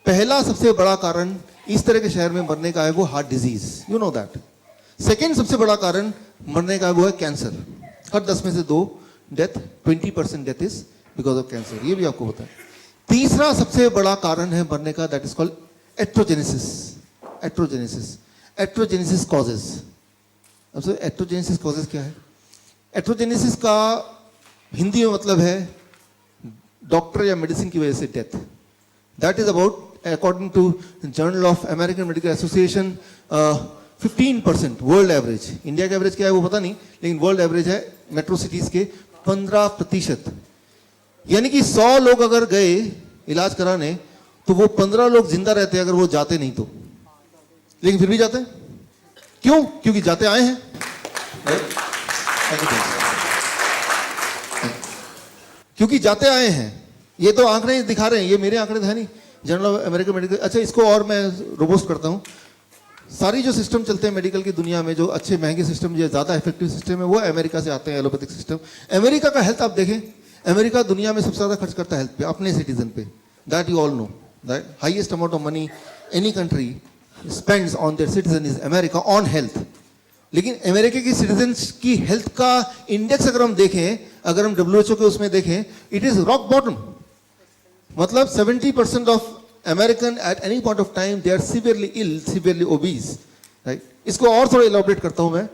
पहला सबसे बड़ा कारण इस तरह के शहर में मरने का है वो heart disease, you know that. Second सबसे बड़ा कारण मरने का वो है कैंसर। हर 10 में से 2 death, 20% death is because of cancer, ये भी आपको पता है। तीसरा सबसे बड़ा कारण है मरने का, दैट इज कॉल्ड एट्रोजेनेसिस। एट्रोजेनेसिस, एट्रोजेनेसिस कॉजेज। अब एट्रोजेनेसिस कॉजेज क्या है? एट्रोजेनेसिस का हिंदी में मतलब है डॉक्टर या मेडिसिन की वजह से death. That is about, according to journal of American medical association, 15% world average. India का एवरेज क्या है वो पता नहीं, लेकिन वर्ल्ड एवरेज है मेट्रो सिटीज के 15%। यानी कि 100 लोग अगर गए इलाज कराने तो वो 15 लोग जिंदा रहते अगर वो जाते नहीं तो, लेकिन फिर भी जाते हैं। क्यों? क्योंकि जाते आए हैं। क्योंकि जाते आए हैं। ये तो आंकड़े दिखा रहे हैं, ये मेरे आंकड़े है नहीं, जर्नल ऑफ अमेरिकन मेडिकल। अच्छा, इसको और मैं रोबोस्ट करता हूं। सारी जो सिस्टम चलते हैं मेडिकल की दुनिया में, जो अच्छे महंगे सिस्टम, जो ज्यादा इफेक्टिव सिस्टम है, वो अमेरिका से आते हैं, एलोपैथिक सिस्टम। अमेरिका का हेल्थ आप देखें, अमेरिका दुनिया में सबसे ज्यादा खर्च करता है हेल्थ पे, अपने सिटीजन पे। That you all know, that highest amount of money any country spends on their citizen is America on health. लेकिन अमेरिका की सिटीजन्स की हेल्थ का इंडेक्स अगर हम देखें, अगर हम WHO के उसमें देखें, इट इज रॉक बॉटम। मतलब 70% of American at any point of time they are severely ill, severely obese, right. इसको और थोड़ा इलैबोरेट करता हूं मैं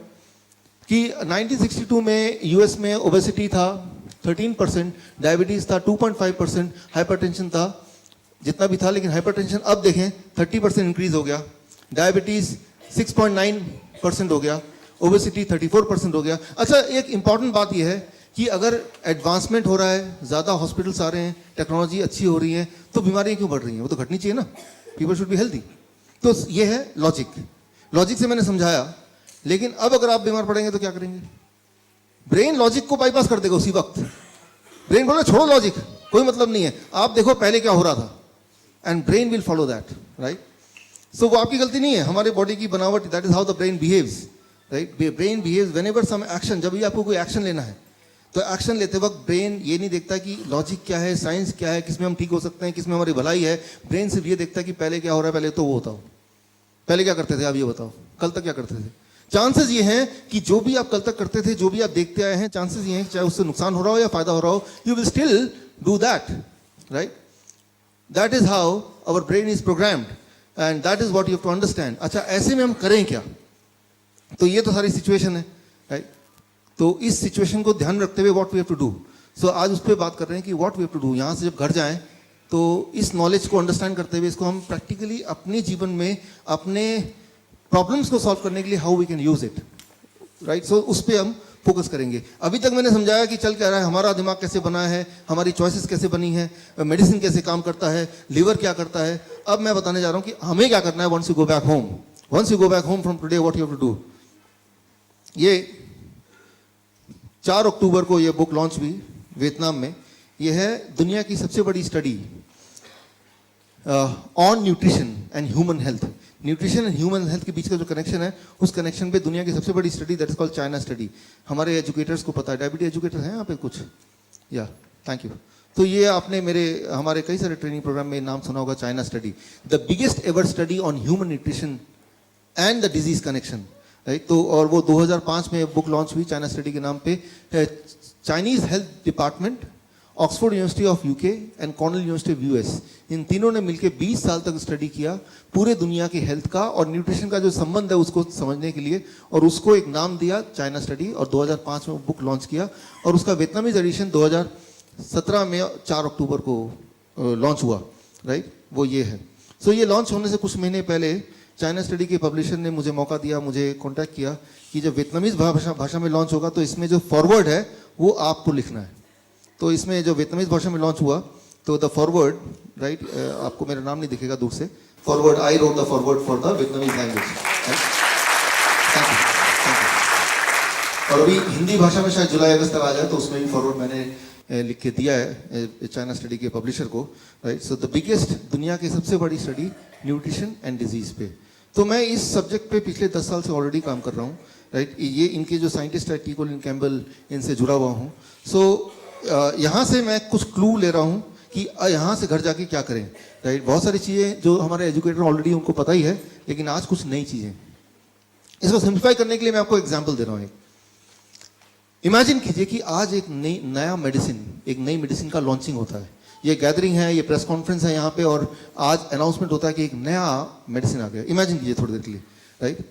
कि 1962 में यूएस में ओबेसिटी था 13%, डायबिटीज था 2.5%, हाइपरटेंशन था जितना भी था, लेकिन हाइपरटेंशन अब देखें 30% इंक्रीज हो गया, डायबिटीज 6.9% हो गया, ओबेसिटी 34% हो गया। अच्छा, एक इंपॉर्टेंट बात यह है कि अगर एडवांसमेंट हो रहा है, ज़्यादा हॉस्पिटल्स आ रहे हैं, टेक्नोलॉजी अच्छी हो रही है, तो बीमारियां क्यों बढ़ रही हैं? वो तो घटनी चाहिए ना, पीपल शुड बी हेल्दी। तो ये है लॉजिक। लॉजिक से मैंने समझाया, लेकिन अब अगर आप बीमार पड़ेंगे तो क्या करेंगे? ब्रेन लॉजिक को बाईपास कर देगा उसी वक्त। ब्रेन बोले छोड़ो लॉजिक, कोई मतलब नहीं है, आप देखो पहले क्या हो रहा था, and brain will follow that, right. So वो आपकी गलती नहीं है, हमारे बॉडी की बनावट, that is how the brain behaves, right. Brain behaves whenever some action, जब भी आपको कोई एक्शन लेना है तो एक्शन लेते वक्त ब्रेन ये नहीं देखता कि लॉजिक क्या है, साइंस क्या है, किसमें हम ठीक हो सकते हैं, किसमें हमारी भलाई है। ब्रेन सिर्फ ये देखता है कि पहले क्या हो रहा है, पहले तो वो बताओ, पहले क्या करते थे आप ये बताओ, कल तक क्या करते थे। चांसेस ये हैं कि जो भी आप कल तक करते थे, जो भी आप देखते आए हैं, चांसेस ये हैं चाहे उससे नुकसान हो रहा हो या फायदा हो रहा हो, you will still do that, right. That is how our brain is programmed and that is what you have to understand. अच्छा, ऐसे में हम करें क्या? तो ये तो सारी सिचुएशन है, राइट। तो इस सिचुएशन को ध्यान रखते हुए what we have to do, so आज उस पर बात कर रहे हैं कि what we have to do. यहाँ से जब घर जाएं तो इस नॉलेज को अंडरस्टैंड करते हुए इसको हम प्रैक्टिकली अपने जीवन में, अपने प्रॉब्लम्स को सॉल्व करने के लिए how we can use it, right. So उस पर हम फोकस करेंगे। अभी तक मैंने समझाया कि चल क्या रहा है, हमारा दिमाग कैसे बना है, हमारी चॉइसेस कैसे बनी है, मेडिसिन कैसे काम करता है, लिवर क्या करता है। अब मैं बताने जा रहा हूँ कि हमें क्या करना है once you go back home. Once you go back home from today what you have to do. ये 4 अक्टूबर को ये बुक लॉन्च हुई वियतनाम में। ये है दुनिया की सबसे बड़ी study on nutrition and human health. Nutrition and human health के बीच का जो कनेक्शन है, उस कनेक्शन पे दुनिया की सबसे बड़ी study, that is called China study. हमारे एजुकेटर्स को पता है, डायबिटीज एजुकेटर हैं यहाँ पे कुछ, या थैंक यू। तो ये आपने हमारे कई सारे ट्रेनिंग प्रोग्राम में नाम सुना होगा, China study, the biggest ever study on human nutrition and the disease connection, right. तो और वो 2005 में बुक लॉन्च हुई चाइना स्टडी के नाम पे। Chinese health department, Oxford University of UK and Cornell University of US, इन तीनों ने मिलकर 20 साल तक स्टडी किया पूरे दुनिया की हेल्थ का और न्यूट्रिशन का जो संबंध है उसको समझने के लिए, और उसको एक नाम दिया चाइना स्टडी, और 2005 में बुक लॉन्च किया। और उसका वियतनामीज एडिशन 2017 में 4 अक्टूबर को लॉन्च हुआ, राइट। वो ये है। सो ये लॉन्च होने से कुछ महीने पहले चाइना स्टडी के पब्लिशर ने मुझे मौका दिया, मुझे कॉन्टैक्ट किया कि जब वियतनामीज भाषा में लॉन्च होगा तो इसमें जो फॉरवर्ड है वो आपको लिखना है। तो इसमें जो वियतनामीज भाषा में लॉन्च हुआ तो द फॉरवर्ड, राइट, आपको मेरा नाम नहीं दिखेगा दूर से, forward, I wrote the forward for the Vietnamese language. Thank you. और अभी हिंदी भाषा में शायद जुलाई अगस्त तक आ जाए, तो उसमें भी फॉरवर्ड मैंने लिख के दिया है चाइना स्टडी के पब्लिशर को, राइट। सो द बिगेस्ट, दुनिया की सबसे बड़ी स्टडी न्यूट्रिशन एंड डिजीज पे। तो मैं इस सब्जेक्ट पे पिछले 10 साल से ऑलरेडी काम कर रहा हूँ, राइट। ये इनके जो साइंटिस्ट है टी. कोलिन कैम्पबेल, इनसे जुड़ा हुआ हूँ। सो यहाँ से मैं कुछ क्लू ले रहा हूँ कि यहाँ से घर जाके क्या करें, राइट। बहुत सारी चीज़ें जो हमारे एजुकेटर ऑलरेडी उनको पता ही है, लेकिन आज कुछ नई चीज़ें। इसको सिंप्लीफाई करने के लिए मैं आपको एग्जाम्पल दे रहा हूँ। इमेजिन कीजिए कि आज एक नया मेडिसिन, एक नई मेडिसिन का लॉन्चिंग होता है। ये गैदरिंग है, ये प्रेस कॉन्फ्रेंस है यहाँ पे, और आज अनाउंसमेंट होता है कि एक नया मेडिसिन आ गया। इमेजिन कीजिए थोड़ी देर के लिए, राइट।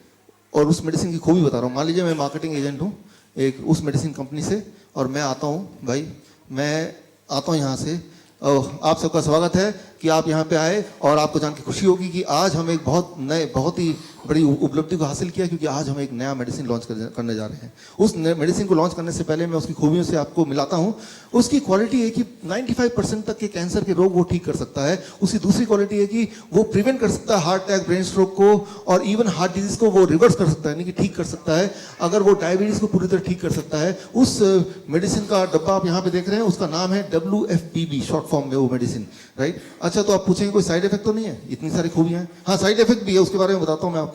और उस मेडिसिन की खूबी बता रहा हूँ। मान लीजिए मैं मार्केटिंग एजेंट हूँ एक उस मेडिसिन कंपनी से, और मैं आता हूँ, भाई मैं आता हूँ यहाँ से, आप सबका स्वागत है कि आप यहाँ पे आए, और आपको जान के खुशी होगी कि आज हम एक बहुत ही बड़ी उपलब्धि को हासिल किया, क्योंकि आज हम एक नया मेडिसिन लॉन्च करने जा रहे हैं। उस मेडिसिन को लॉन्च करने से पहले मैं उसकी खूबियों से आपको मिलाता हूँ। उसकी क्वालिटी है कि 95% तक के कैंसर के रोग वो ठीक कर सकता है। उसकी दूसरी क्वालिटी है कि वो प्रिवेंट कर सकता है हार्ट अटैक, ब्रेन स्ट्रोक को, और इवन हार्ट डिजीज को वो रिवर्स कर सकता है, यानी कि ठीक कर सकता है। अगर वो डायबिटीज को पूरी तरह ठीक कर सकता है। उस मेडिसिन का डब्बा आप यहाँ पे देख रहे हैं, उसका नाम है WFPB, शॉर्ट फॉर्म में वो मेडिसिन, राइट। अच्छा, तो आप पूछेंगे कोई साइड इफेक्ट तो नहीं है? इतनी सारी खूबियां हैं। हाँ, साइड इफेक्ट भी है, उसके बारे में बताता हूँ मैं आपको।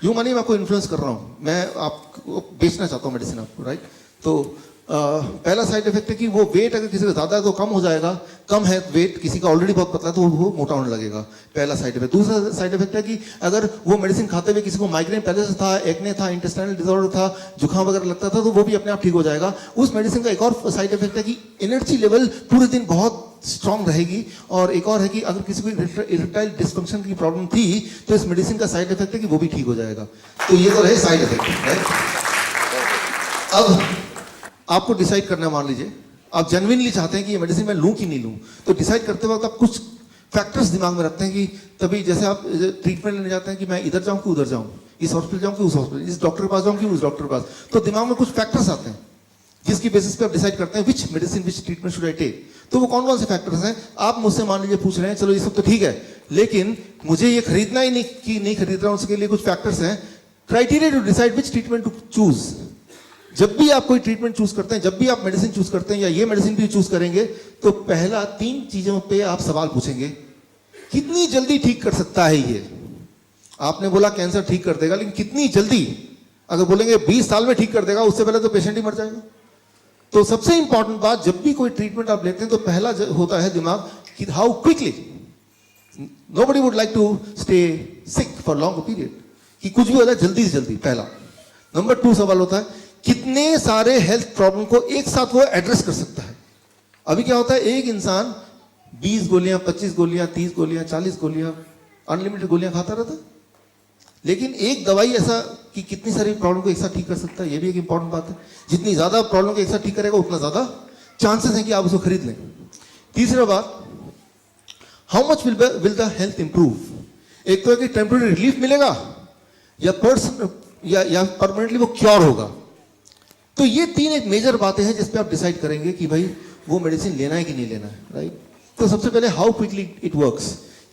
यूं मानिए मैं आपको इन्फ्लुएंस कर रहा हूँ, मैं आपको बेचना चाहता हूँ मेडिसिन आपको, राइट। तो पहला साइड इफेक्ट है कि वो वेट अगर किसी का ज़्यादा है तो कम हो जाएगा, कम है वेट, किसी का ऑलरेडी बहुत पतला है तो वो मोटा होने लगेगा, पहला साइड इफेक्ट। दूसरा साइड इफेक्ट है कि अगर वो मेडिसिन खाते हुए किसी को माइग्रेन पहले से था, एक्ने था, इंटेस्टाइनल डिसऑर्डर था, जुकाम वगैरह लगता था, तो वो भी अपने आप ठीक हो जाएगा। उस मेडिसिन का एक और साइड इफेक्ट है कि एनर्जी लेवल पूरे दिन बहुत स्ट्रांग रहेगी। और एक और है कि अगर किसी को इरेक्टाइल डिस्फंक्शन की प्रॉब्लम थी तो इस मेडिसिन का साइड इफेक्ट है कि वो भी ठीक हो जाएगा। तो ये तो रहे साइड इफेक्ट। अब आपको डिसाइड करना है, मान लीजिए आप जेन्युइनली चाहते हैं कि ये मेडिसिन मैं लूं कि नहीं लूं, तो डिसाइड करते वक्त आप कुछ फैक्टर्स दिमाग में रखते हैं कि तभी जैसे आप ट्रीटमेंट लेने जाते हैं कि मैं इधर जाऊं कि उधर जाऊं, इस हॉस्पिटल जाऊं कि उस हॉस्पिटल, इस डॉक्टर के पास जाऊं कि उस डॉक्टर के पास। तो दिमाग में कुछ फैक्टर्स आते हैं जिसकी बेसिस पे आप डिसाइड करते हैं which medicine, which treatment should I take. तो वो कौन कौन से फैक्टर्स हैं? आप मुझसे मान लीजिए पूछ रहे हैं, चलो ये सब तो ठीक है, लेकिन मुझे ये खरीदना ही नहीं कि नहीं खरीद रहा हूं, उसके लिए कुछ फैक्टर्स हैं। Criteria to decide which treatment to choose. जब भी आप कोई ट्रीटमेंट चूज करते हैं, जब भी आप मेडिसिन चूज करते हैं या ये मेडिसिन भी चूज करेंगे, तो पहला 3 चीजों पे आप सवाल पूछेंगे। कितनी जल्दी ठीक कर सकता है ये? आपने बोला कैंसर ठीक कर देगा, लेकिन कितनी जल्दी? अगर बोलेंगे 20 साल में ठीक कर देगा, उससे पहले तो पेशेंट ही मर जाएगा। तो सबसे इंपॉर्टेंट बात, जब भी कोई ट्रीटमेंट आप लेते हैं तो पहला होता है दिमाग कि how quickly. Nobody would like to stay sick for long period, कि कुछ भी हो जाए जल्दी से जल्दी, पहला। नंबर 2 सवाल होता है कितने सारे हेल्थ प्रॉब्लम को एक साथ वो एड्रेस कर सकता है। अभी क्या होता है, एक इंसान 20 गोलियां, 25 गोलियां, 30 गोलियां, 40 गोलियां, अनलिमिटेड गोलियां खाता रहता है, लेकिन एक दवाई ऐसा कि कितनी सारी प्रॉब्लम को एक साथ ठीक कर सकता है, ये भी एक इंपॉर्टेंट बात है। जितनी ज्यादा प्रॉब्लम को एक साथ ठीक करेगा, उतना ज्यादा चांसेस हैं कि आप उसको खरीद लें। तीसरा बात, how much will the health improve. एक तो है कि टेम्पररी रिलीफ मिलेगा या परमानेंटली वो क्योर होगा। तो ये 3 एक मेजर बातें हैं जिस पे आप डिसाइड करेंगे कि भाई वो मेडिसिन लेना है कि नहीं लेना है, राइट। तो सबसे पहले हाउ क्विकली इट वर्क्स,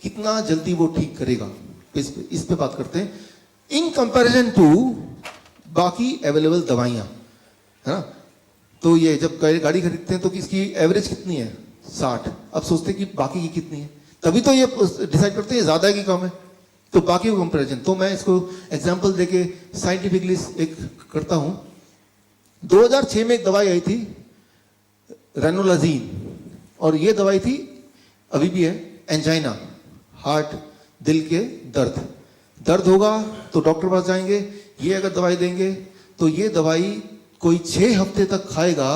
कितना जल्दी वो ठीक करेगा, इस पे बात करते हैं। इन कंपैरिजन टू बाकी अवेलेबल दवाइयां, है ना। तो ये जब गाड़ी खरीदते हैं तो इसकी एवरेज कितनी है? 60। अब सोचते हैं कि बाकी की कितनी है, तभी तो ये डिसाइड करते हैं ज्यादा है कि कम है। तो बाकी को कंपैरिजन, तो मैं इसको एग्जांपल देके साइंटिफिकली एक करता हूं। 2006 में एक दवाई आई थी रेनोलाजीन, और ये दवाई थी, अभी भी है, एंजाइना, हार्ट, दिल के दर्द होगा तो डॉक्टर पास जाएंगे, ये अगर दवाई देंगे तो ये दवाई कोई 6 हफ्ते तक खाएगा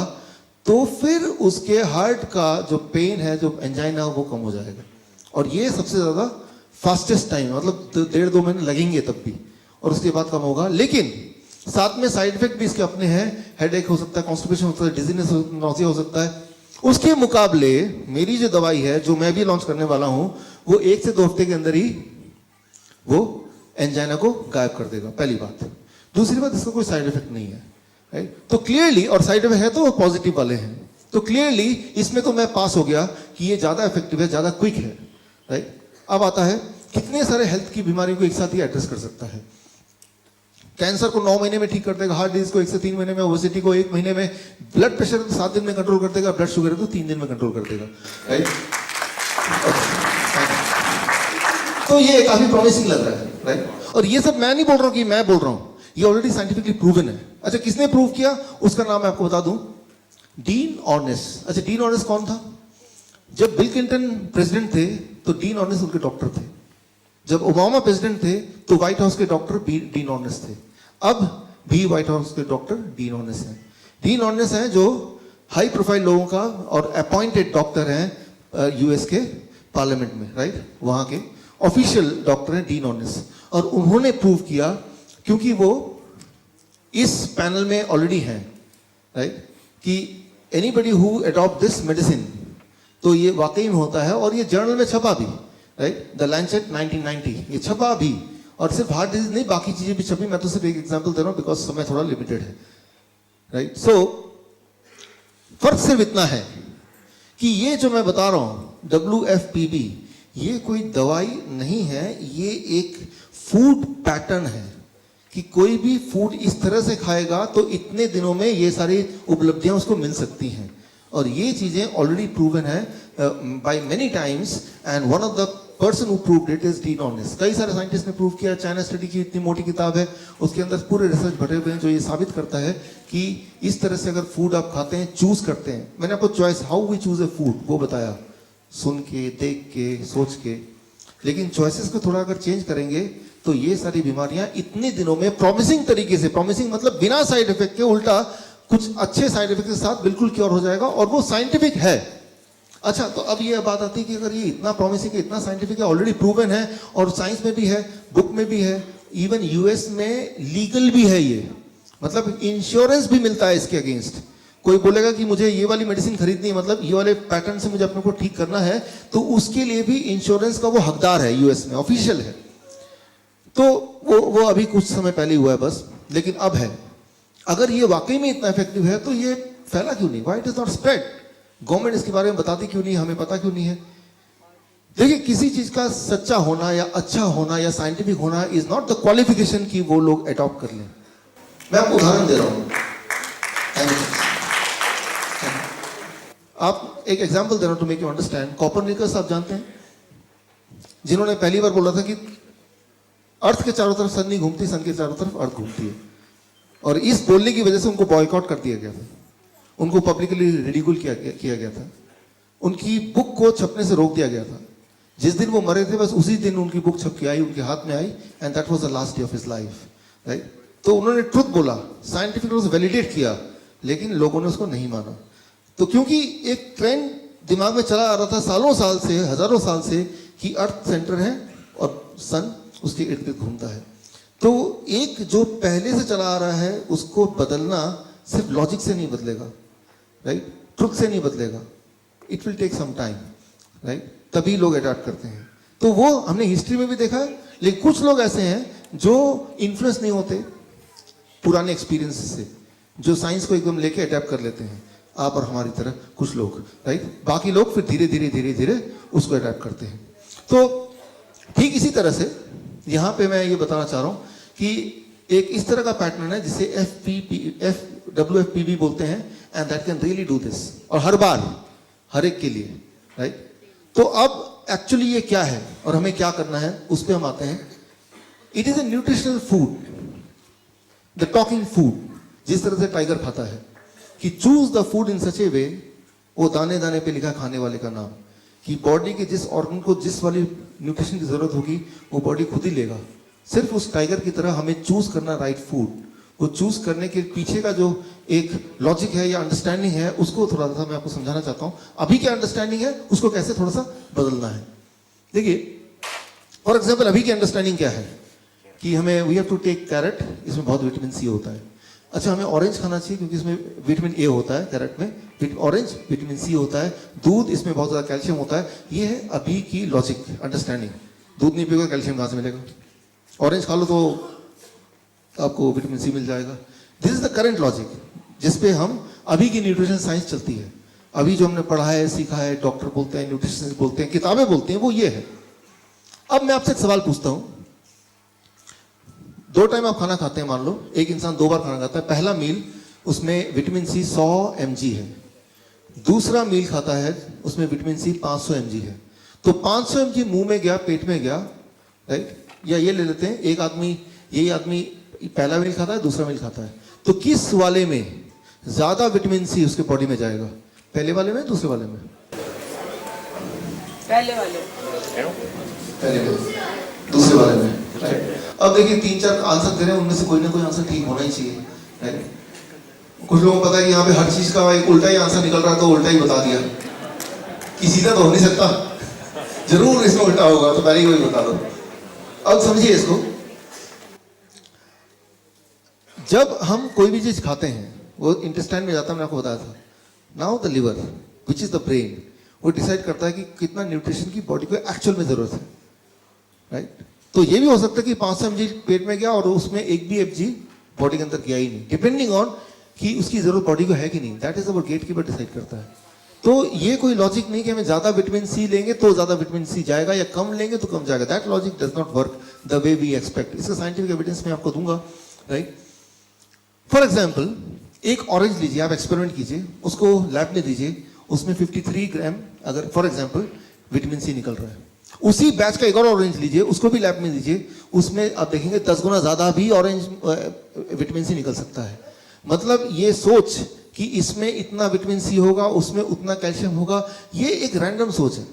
तो फिर उसके हार्ट का जो पेन है, जो एंजाइना, वो कम हो जाएगा। और ये सबसे ज्यादा फास्टेस्ट टाइम, मतलब 1.5-2 महीने लगेंगे तब भी, और उसके बाद कम होगा। लेकिन साथ में साइड इफेक्ट भी इसके अपने हैं, हेडेक हो सकता है, कॉन्स्टिपेशन हो सकता है, डिजीनेस, नॉसिया हो सकता है। उसके मुकाबले मेरी जो दवाई है, जो मैं भी लॉन्च करने वाला हूं, वो 1 से 2 हफ्ते के अंदर ही वो एंजाइना को गायब कर देगा, पहली बात। दूसरी बात, इसका कोई साइड इफेक्ट नहीं है, राइट। तो क्लियरली, और साइड इफेक्ट है तो वो पॉजिटिव वाले हैं, तो क्लियरली इसमें तो मैं पास हो गया कि ये ज्यादा इफेक्टिव है, ज्यादा क्विक है, राइट। अब आता है कितने सारे हेल्थ की बीमारियों को एक साथ ही एड्रेस कर सकता है। कैंसर को 9 महीने में ठीक कर देगा, हार्ट डिजीज को 1 से 3 महीने में, ओबेसिटी को 1 महीने में, ब्लड प्रेशर को 7 दिन में कंट्रोल कर देगा, ब्लड शुगर है तो 3 दिन में कंट्रोल कर देगा, राइट। तो ये काफी प्रॉमिसिंग लग रहा है, राइट। और ये सब मैं नहीं बोल रहा हूं कि मैं बोल रहा हूं, ये ऑलरेडी साइंटिफिकली प्रूवन है। अच्छा, किसने प्रूव किया? उसका नाम मैं आपको बता दूं, डीन ऑर्निस। अच्छा, डीन ऑर्निस कौन था? जब बिल क्लिंटन प्रेसिडेंट थे तो डीन ऑर्निस उनके डॉक्टर थे, जब ओबामा प्रेसिडेंट थे तो व्हाइट हाउस के डॉक्टर डीन ऑर्निस थे, अब भी व्हाइट हाउस के डॉक्टर डीन ऑर्निस हैं। डीन ऑर्निस हैं जो हाई प्रोफाइल लोगों का और अपॉइंटेड डॉक्टर हैं यूएस के पार्लियामेंट में, राइट, वहां के ऑफिशियल डॉक्टर हैं डीन ऑर्निस। और उन्होंने प्रूव किया, क्योंकि वो इस पैनल में ऑलरेडी हैं, राइट, कि anybody who adopt this medicine, तो ये वाकई में होता है। और ये जर्नल में छपा भी, राइट, द लैंसेट 1990, ये छपा भी। और सिर्फ हार्ट डिजीज नहीं, बाकी चीजें भी छपी। मैं तो सिर्फ एक एग्जांपल दे रहा हूं बिकॉज समय थोड़ा लिमिटेड है, राइट। सो फर्क सिर्फ इतना है कि ये जो मैं बता रहा हूं WFPB, ये कोई दवाई नहीं है, ये एक फूड पैटर्न है कि कोई भी फूड इस तरह से खाएगा तो इतने दिनों में ये सारी उपलब्धियां उसको मिल सकती हैं। और ये चीजें ऑलरेडी प्रूवन है by many times, and one of the person who proved it is Dean Ornish. कई सारे साइंटिस्ट ने प्रूव किया। चाइना स्टडी की इतनी मोटी किताब है, उसके अंदर पूरे रिसर्च भरे हुए हैं जो ये साबित करता है कि इस तरह से अगर फूड आप खाते हैं, चूज करते हैं, मैंने आपको choice how we choose a food वो बताया, सुन के, देख के, सोच के, लेकिन चॉइसेस को थोड़ा अगर चेंज करेंगे तो ये सारी बीमारियां इतने दिनों में प्रॉमिसिंग तरीके से, प्रॉमिसिंग मतलब बिना साइड इफेक्ट के, उल्टा कुछ अच्छे साइड इफेक्ट के साथ बिल्कुल क्योर हो जाएगा, और वो साइंटिफिक है। अच्छा, तो अब ये बात आती है कि अगर ये इतना प्रॉमिसिंग है, इतना साइंटिफिक है, ऑलरेडी प्रूवन है, और साइंस में भी है, बुक में भी है, इवन यूएस में लीगल भी है ये, मतलब इंश्योरेंस भी मिलता है इसके अगेंस्ट। कोई बोलेगा कि मुझे ये वाली मेडिसिन खरीदनी है, मतलब ये वाले पैटर्न से मुझे अपने को ठीक करना है, तो उसके लिए भी इंश्योरेंस का वो हकदार है, यूएस में ऑफिशियल है। तो वो अभी कुछ समय पहले हुआ है बस, लेकिन अब है। अगर ये वाकई में इतना इफेक्टिव है तो ये फैला क्यों नहीं? Why it is not spread? Government इसके बारे में बताती क्यों नहीं? हमें पता क्यों नहीं है? देखिए, किसी चीज का सच्चा होना या अच्छा होना या साइंटिफिक होना इज नॉट द क्वालिफिकेशन कि वो लोग अडॉप्ट कर लें। मैं आपको उदाहरण दे रहा हूं, आप एक एग्जांपल दे रहा हूं to make you understand. Copernicus आप जानते हैं, जिन्होंने पहली बार बोला था कि अर्थ के चारों तरफ सन नहीं घूमती, सन के चारों तरफ अर्थ घूमती है। और इस बोलने की वजह से उनको बॉयकॉट कर दिया गया था, उनको पब्लिकली रिडिकुल किया गया था, उनकी बुक को छपने से रोक दिया गया था। जिस दिन वो मरे थे बस उसी दिन उनकी बुक छप के आई, उनके हाथ में आई, and that was the last day of his life, right. तो उन्होंने ट्रुथ बोला, साइंटिफिक रूप से वैलिडेट किया, लेकिन लोगों ने उसको नहीं माना। तो क्योंकि एक ट्रेंड दिमाग में चला आ रहा था सालों साल से, हजारों साल से, कि अर्थ सेंटर है और सन उसके इर्द गिर्द घूमता है। तो एक जो पहले से चला आ रहा है उसको बदलना सिर्फ लॉजिक से नहीं बदलेगा, राइट, ट्रुथ से नहीं बदलेगा, it will take some time, right, तभी लोग अडॉप्ट करते हैं। तो वो हमने हिस्ट्री में भी देखा है। लेकिन कुछ लोग ऐसे हैं जो इन्फ्लुएंस नहीं होते पुराने एक्सपीरियंस से, जो साइंस को एकदम लेके अडॉप्ट कर लेते हैं, आप और हमारी तरह कुछ लोग, राइट। बाकी लोग फिर धीरे धीरे धीरे धीरे उसको अडॉप्ट करते हैं। तो ठीक इसी तरह से यहां पे मैं ये बताना चाह रहा हूं कि एक इस तरह का पैटर्न है जिसे WFPB बोलते हैं, and that can really do this, और हर बार हर एक के लिए, राइट। तो अब एक्चुअली ये क्या है और हमें क्या करना है उस पर हम आते हैं। It is a nutritional food, the talking food, जिस तरह से टाइगर खाता है कि चूज द फूड इन सच ए वे, वो दाने दाने पे लिखा खाने वाले का नाम, कि बॉडी के जिस ऑर्गन को जिस वाली न्यूट्रिशन की जरूरत होगी वो बॉडी खुद ही लेगा। सिर्फ उस टाइगर की तरह हमें चूज करना राइट फूड। वो चूज करने के पीछे का जो एक लॉजिक है या अंडरस्टैंडिंग है, उसको थोड़ा सा मैं आपको समझाना चाहता हूं। अभी क्या अंडरस्टैंडिंग है उसको कैसे थोड़ा सा बदलना है। देखिए, फॉर एग्जाम्पल अभी की अंडरस्टैंडिंग क्या है कि हमें we have to take carrot, इसमें बहुत विटामिन सी होता है। अच्छा, हमें ऑरेंज खाना चाहिए क्योंकि इसमें विटामिन ए होता है, कैरेट में ऑरेंज विटामिन सी होता है। दूध, इसमें बहुत ज्यादा कैल्शियम होता है। ये है अभी की लॉजिक अंडरस्टैंडिंग। दूध नहीं पिएगा कैल्शियम कहां से मिलेगा? ऑरेंज खा लो तो आपको विटामिन सी मिल जाएगा। This is the current logic जिसपे हम अभी की न्यूट्रिशन साइंस चलती है। अभी जो हमने पढ़ा है, सीखा है, डॉक्टर बोलते हैं, न्यूट्रिशनिस्ट बोलते हैं, किताबें बोलती हैं, वो ये है। अब मैं आपसे एक सवाल पूछता हूं, 2 टाइम आप खाना खाते हैं, मान लो एक इंसान 2 बार खाना खाता है। पहला मील उसमें विटामिन सी 100 mg है, दूसरा मील खाता है उसमें विटामिन सी 500 mg है। तो 500 mg मुंह में गया, पेट में गया, राइट। या ये ले लेते हैं, एक आदमी, यही आदमी पहला मील खाता है, दूसरा मील खाता है, तो किस वाले में ज्यादा विटामिन सी उसके बॉडी में जाएगा? पहले वाले में, दूसरे वाले में? पहले वाले पहले में, दूसरे वाले में, राइट। अब देखिए 3-4 आंसर दे रहे हैं, उनमें से कोई ना कोई आंसर ठीक होना ही चाहिए, राइट। कुछ लोगों को पता है कि यहाँ पे हर चीज का एक उल्टा ही आंसर निकल रहा है, तो उल्टा ही बता दिया कि सीधा तो हो नहीं सकता, जरूर इसमें उल्टा होगा, तो पहले ही वही बता दो। अब समझिए इसको, जब हम कोई भी चीज खाते हैं वो इंटेस्टाइन में जाता है, मैंने आपको बताया था। Now the liver which is the brain, वो डिसाइड करता है कि कितना न्यूट्रिशन की बॉडी को एक्चुअल में जरूरत है, राइट। तो ये भी हो सकता है कि 500 mg पेट में गया और उसमें एक भी mg बॉडी के अंदर गया ही नहीं, डिपेंडिंग ऑन कि उसकी जरूरत बॉडी को है कि नहीं। That is our gatekeeper decide करता है। तो ये कोई लॉजिक नहीं कि हमें ज्यादा विटामिन सी लेंगे तो ज्यादा विटामिन सी जाएगा या कम लेंगे तो कम जाएगा। That logic does not work the way we expect. इसका साइंटिफिक एविडेंस मैं आपको दूंगा, राइट। फॉर एग्जाम्पल एक ऑरेंज लीजिए, आप एक्सपेरिमेंट कीजिए, उसको लैब में दीजिए, उसमें 53 ग्राम अगर फॉर एग्जाम्पल विटामिन सी निकल रहा है। उसी बैच का एक और ऑरेंज लीजिए, उसको भी लैब में दीजिए, उसमें आप देखेंगे 10 गुना ज्यादा भी ऑरेंज विटामिन सी निकल सकता है। मतलब ये सोच कि इसमें इतना विटामिन सी होगा, उसमें उतना कैल्शियम होगा, ये एक रैंडम सोच है।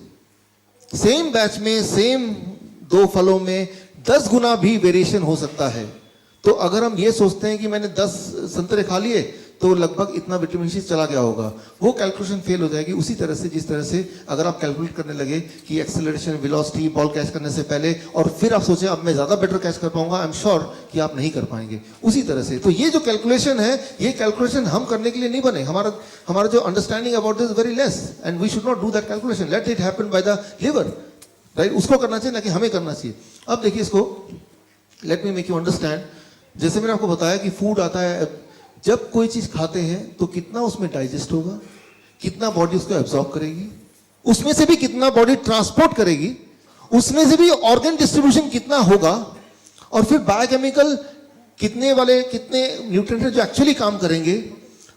सेम बैच में सेम 2 फलों में 10 गुना भी वेरिएशन हो सकता है। तो अगर हम ये सोचते हैं कि मैंने 10 संतरे खा लिए तो लगभग इतना विटामिन सी चला गया होगा, वो कैलकुलेशन फेल हो जाएगी। उसी तरह से जिस तरह से अगर आप कैलकुलेट करने लगे कि एक्सेलरेशन, वेलोसिटी, बॉल कैच करने से पहले, और फिर आप सोचें अब मैं ज्यादा बेटर कैच कर पाऊंगा, आई एम श्योर कि आप नहीं कर पाएंगे। उसी तरह से तो ये जो कैलकुलेशन है, ये कैलकुलेशन हम करने के लिए नहीं बने। हमारा जो understanding about this very less, and we should not do that calculation, let it happen by the liver, right. उसको करना चाहिए ना कि हमें करना चाहिए। अब देखिए इसको, let me make you understand. जैसे मैंने आपको बताया कि फूड आता है, जब कोई चीज खाते हैं तो कितना उसमें डाइजेस्ट होगा, कितना बॉडी उसको एब्जॉर्ब करेगी, उसमें से भी कितना बॉडी ट्रांसपोर्ट करेगी, उसमें से भी ऑर्गन डिस्ट्रीब्यूशन कितना होगा, और फिर बायोकेमिकल कितने न्यूट्रिएंट जो एक्चुअली काम करेंगे,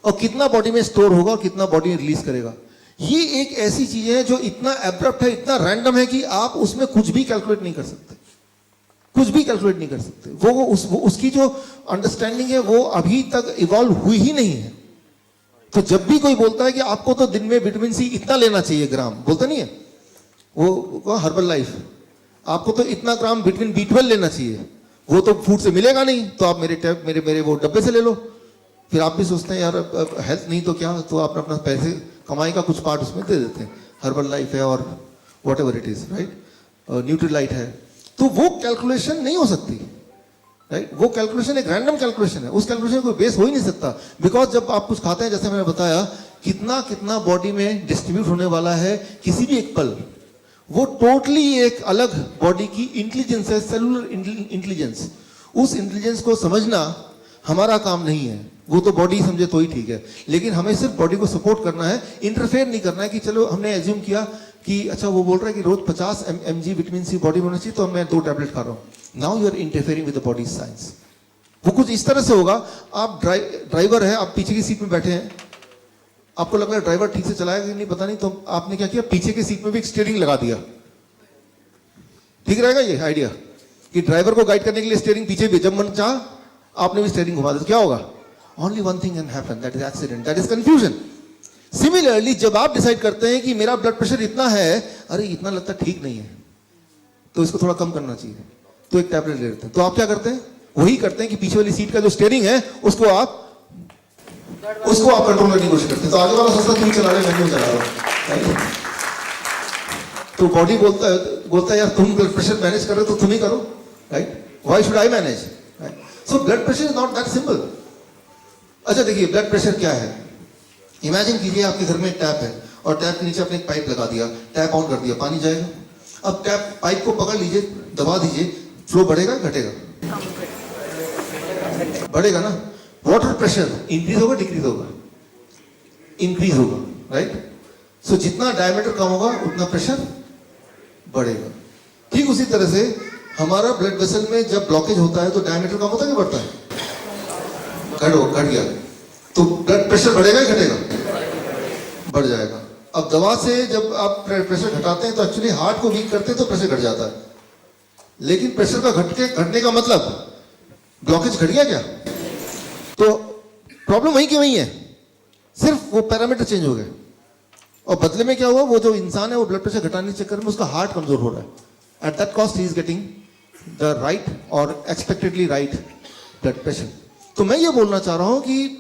और कितना बॉडी में स्टोर होगा और कितना बॉडी में रिलीज करेगा। ये एक ऐसी चीज है जो इतना एब्रप्ट है, इतना रैंडम है कि आप उसमें कुछ भी कैलकुलेट नहीं कर सकते, कुछ भी कैलकुलेट नहीं कर सकते। वो उसकी जो अंडरस्टैंडिंग है वो अभी तक इवॉल्व हुई ही नहीं है। तो जब भी कोई बोलता है कि आपको तो दिन में विटामिन सी इतना लेना चाहिए ग्राम, बोलता नहीं है वो हर्बल लाइफ, आपको तो इतना ग्राम विटामिन B12 लेना चाहिए, वो तो फूड से मिलेगा नहीं, तो आप मेरे वो डब्बे से ले लो। फिर आप भी सोचते हैं यार हेल्थ नहीं तो क्या, तो आप अपना पैसे कमाई का कुछ पार्ट उसमें दे देते हैं। हर्बल लाइफ है और what ever it is, right, Nutrilite है। तो वो कैलकुलेशन नहीं हो सकती, राइट। वो कैलकुलेशन एक रैंडम कैलकुलेशन है, उस कैलकुलेशन को बेस हो ही नहीं सकता। बिकॉज जब आप कुछ खाते हैं, जैसे मैंने बताया, कितना बॉडी में डिस्ट्रीब्यूट होने वाला है किसी भी एक पल, वो टोटली एक अलग बॉडी की इंटेलिजेंस है, सेलुलर इंटेलिजेंस। उस इंटेलिजेंस को समझना हमारा काम नहीं है, वो तो बॉडी समझे तो ही ठीक है। लेकिन हमें सिर्फ बॉडी को सपोर्ट करना है, इंटरफेयर नहीं करना है कि चलो हमने एज्यूम किया कि अच्छा वो बोल रहा है कि रोज 50 mg विटामिन सी बॉडी में होना चाहिए, तो मैं 2 टैबलेट खा रहा हूं। Now you are interfering with the body science. वो कुछ इस तरह से होगा, आप ड्राइवर है, आप पीछे की सीट में बैठे हैं, आपको लग रहा है ड्राइवर ठीक से चलाएगा कि नहीं पता नहीं, तो आपने क्या किया, पीछे की सीट में भी एक स्टीयरिंग लगा दिया। ठीक रहेगा ये आइडिया कि ड्राइवर को गाइड करने के लिए स्टीयरिंग पीछे भी, जब मन चाह आपने भी स्टीयरिंग घुमा दिया, क्या होगा? Only one thing can happen, that is accident, that is confusion. Similarly जब आप डिसाइड करते हैं कि मेरा ब्लड प्रेशर इतना है, अरे इतना लगता ठीक नहीं है, तो इसको थोड़ा कम करना चाहिए, तो एक टैबलेट ले लेते हैं। तो आप क्या करते हैं? वही करते हैं कि पीछे वाली सीट का जो स्टीयरिंग है उसको आप कंट्रोल करने की कोशिश करते हैं। तो आगे वाला सोचता तुम चला रहे, मैं क्यों चला रहा हूं। तो बॉडी बोलता है यार तुम ब्लड प्रेशर मैनेज कर रहे हो तो तुम ही करो, right, why should I manage, right. So blood pressure is not that simple. अच्छा देखिए ब्लड प्रेशर क्या है, इमेजिन कीजिए आपके घर में एक टैप है और टैप के नीचे आपने एक पाइप लगा दिया, टैप ऑन कर दिया, पानी जाएगा। अब टैप पाइप को पकड़ लीजिए, दबा दीजिए, फ्लो बढ़ेगा घटेगा? बढ़ेगा ना। वाटर प्रेशर इंक्रीज होगा डिक्रीज होगा? इंक्रीज होगा, राइट। सो जितना डायमीटर कम होगा उतना प्रेशर बढ़ेगा। ठीक उसी तरह से हमारा ब्लड वेसल में जब ब्लॉकेज होता है तो डायमीटर कम होता है कि बढ़ता है? घट गया, तो ब्लड प्रेशर बढ़ेगा ही घटेगा? बढ़ जाएगा। अब दवा से जब आप प्रेशर घटाते हैं तो एक्चुअली हार्ट को वीक करते हैं तो प्रेशर घट जाता है, लेकिन प्रेशर का घटने का मतलब ब्लॉकेज घट गया क्या? तो प्रॉब्लम वहीं की वहीं है, सिर्फ वो पैरामीटर चेंज हो गए, और बदले में क्या हुआ, वो जो इंसान है वो ब्लड प्रेशर घटाने के चक्कर में उसका हार्ट कमजोर हो रहा है। At that cost he is getting the right और एक्सपेक्टेडली राइट ब्लड प्रेशर। तो मैं ये बोलना चाह रहा हूं कि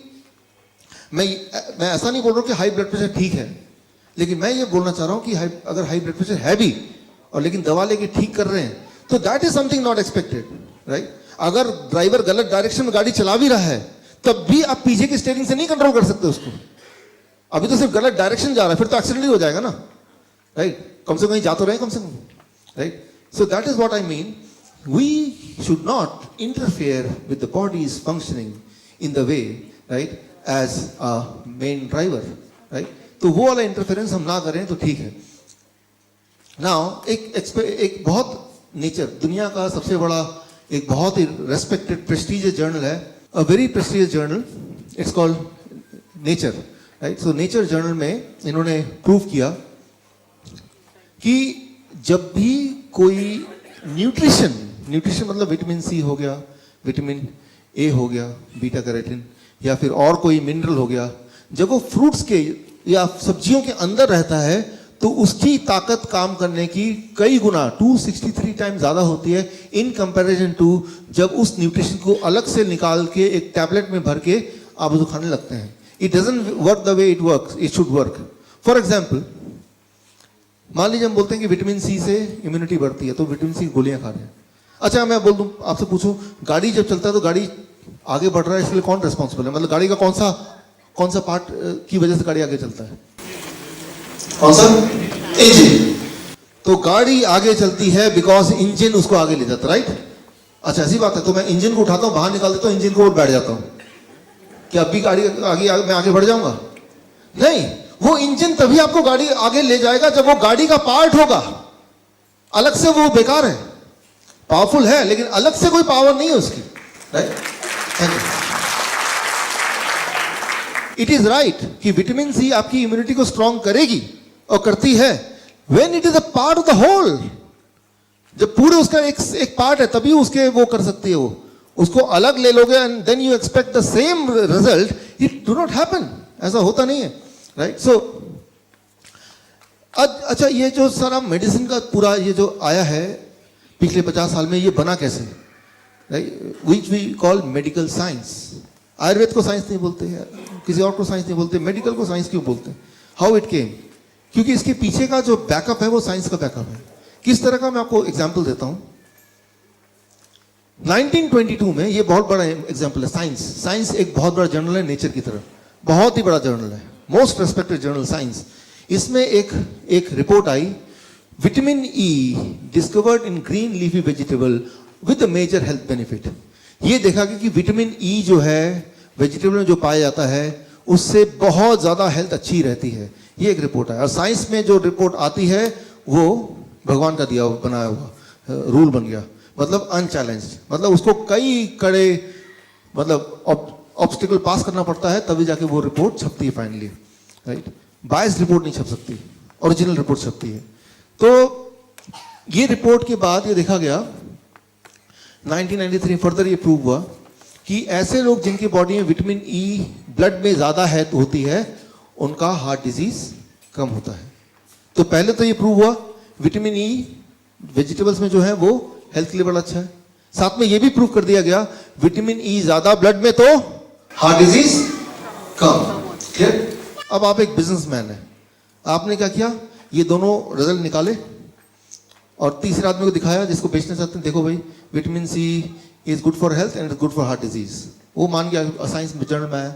मैं ऐसा नहीं बोल रहा हूं कि हाई ब्लड प्रेशर ठीक है, लेकिन मैं ये बोलना चाह रहा हूं कि अगर हाई ब्लड प्रेशर है भी और लेकिन दवा लेके ठीक कर रहे हैं तो that is something not expected, right. अगर ड्राइवर गलत डायरेक्शन में गाड़ी चला भी रहा है तब भी आप पीछे की स्टीयरिंग से नहीं कंट्रोल कर सकते उसको। अभी तो सिर्फ गलत डायरेक्शन जा रहा है, फिर तो एक्सीडेंट ही हो जाएगा ना, राइट। कम से कम कहीं जा तो रहे कम से कम, right. So that is what I mean, we should not interfere with the body's functioning in the way, right, as a main driver, right. तो वो वाला इंटरफेरेंस हम ना करें तो ठीक है। नाउ एक बहुत नेचर, दुनिया का सबसे बड़ा एक बहुत ही रेस्पेक्टेड प्रेस्टीजियस जर्नल है, a very prestigious journal, it's called nature, right. So nature journal में इन्होंने प्रूव किया कि जब भी कोई न्यूट्रिशन मतलब विटामिन सी हो गया, विटामिन ए हो गया, बीटा कैरोटीन, या फिर और कोई मिनरल हो गया, जब वो फ्रूट्स के या सब्जियों के अंदर रहता है तो उसकी ताकत काम करने की कई गुना 263 टाइम ज्यादा होती है इन कंपैरिजन टू जब उस न्यूट्रिशन को अलग से निकाल के एक टैबलेट में भर के आप उसको खाने लगते हैं। It doesn't work the way it should work. For example, मान लीजिए हम बोलते हैं कि विटामिन सी से इम्यूनिटी बढ़ती है, तो विटामिन सी गोलियां खा रहे हैं। अच्छा, मैं बोल दूं, आपसे पूछूं, गाड़ी जब चलता है तो गाड़ी आगे बढ़ रहा है, इसके लिए कौन रिस्पॉन्सिबल है? मतलब गाड़ी का कौन सा पार्ट की वजह से गाड़ी आगे चलता है? कौन सा? इंजन। तो गाड़ी आगे चलती है बिकॉज इंजन उसको आगे ले जाता है, राइट। अच्छा, ऐसी बात है। तो मैं इंजन को उठाता हूं, बाहर निकाल देता हूं, इंजन को बैठ जाता हूं, क्या अभी गाड़ी आगे मैं आगे बढ़ जाऊंगा? नहीं, वो इंजन तभी आपको गाड़ी आगे ले जाएगा जब वो गाड़ी का पार्ट होगा। अलग से वो बेकार है, पावरफुल है लेकिन अलग से कोई पावर नहीं है उसकी, राइट। इट इज राइट कि विटामिन सी आपकी इम्यूनिटी को स्ट्रॉन्ग करेगी और करती है when it is a part of the whole. जब पूरे उसका एक पार्ट है तभी उसके वो कर सकती है। वो उसको अलग ले लोगे and then you expect the same result, it do not happen, ऐसा होता नहीं है, राइट। सो अच्छा, ये जो सारा मेडिसिन का पूरा ये जो आया है पिछले 50 साल में, ये बना कैसे, right, which we call medical science. Ayurveda को साइंस नहीं बोलते हैं, किसी और को साइंस नहीं बोलते, मेडिकल को साइंस क्यों बोलते हैं? How it came? क्योंकि इसके पीछे का जो बैकअप है वो साइंस का बैकअप है। किस तरह का, मैं आपको एग्जांपल देता हूं। 1922 में, ये बहुत बड़ा एग्जांपल है। साइंस एक बहुत बड़ा जर्नल है नेचर की तरह, बहुत ही बड़ा जर्नल है, मोस्ट रेस्पेक्टेड जर्नल साइंस। इसमें एक रिपोर्ट आई, vitamin E discovered in green leafy vegetable with a major health benefit. ये देखा कि विटामिन ई जो है वेजिटेबल में जो पाया जाता है उससे बहुत ज्यादा हेल्थ अच्छी रहती है। ये एक रिपोर्ट है। और साइंस में जो रिपोर्ट आती है वो भगवान का दिया बनाया हुआ रूल बन गया, मतलब अनचैलेंज्ड, मतलब उसको कई कड़े मतलब ऑब्स्टिकल पास करना पड़ता है तभी जाके वो रिपोर्ट छपती है फाइनली, राइट। बायस्ड रिपोर्ट नहीं छप सकती, ओरिजिनल रिपोर्ट छपती है। तो ये रिपोर्ट के बाद ये देखा गया 1993 फर्दर ये प्रूव हुआ कि ऐसे लोग जिनकी बॉडी में विटामिन ई ब्लड में ज्यादा है होती है उनका हार्ट डिजीज कम होता है। तो पहले तो ये प्रूव हुआ विटामिन ई वेजिटेबल्स में जो है वो हेल्थ के लिए बड़ा अच्छा है। साथ में ये भी प्रूव कर दिया गया विटामिन ई ज्यादा ब्लड में तो हार्ट डिजीज कम। क्लियर? अब आप एक बिजनेसमैन है, आपने क्या किया, ये दोनों रिजल्ट निकाले और तीसरे आदमी को दिखाया जिसको बेचना चाहते हैं, देखो भाई vitamin C is good for health and is good for heart disease. वो मान गया, साइंस जर्नल में आया।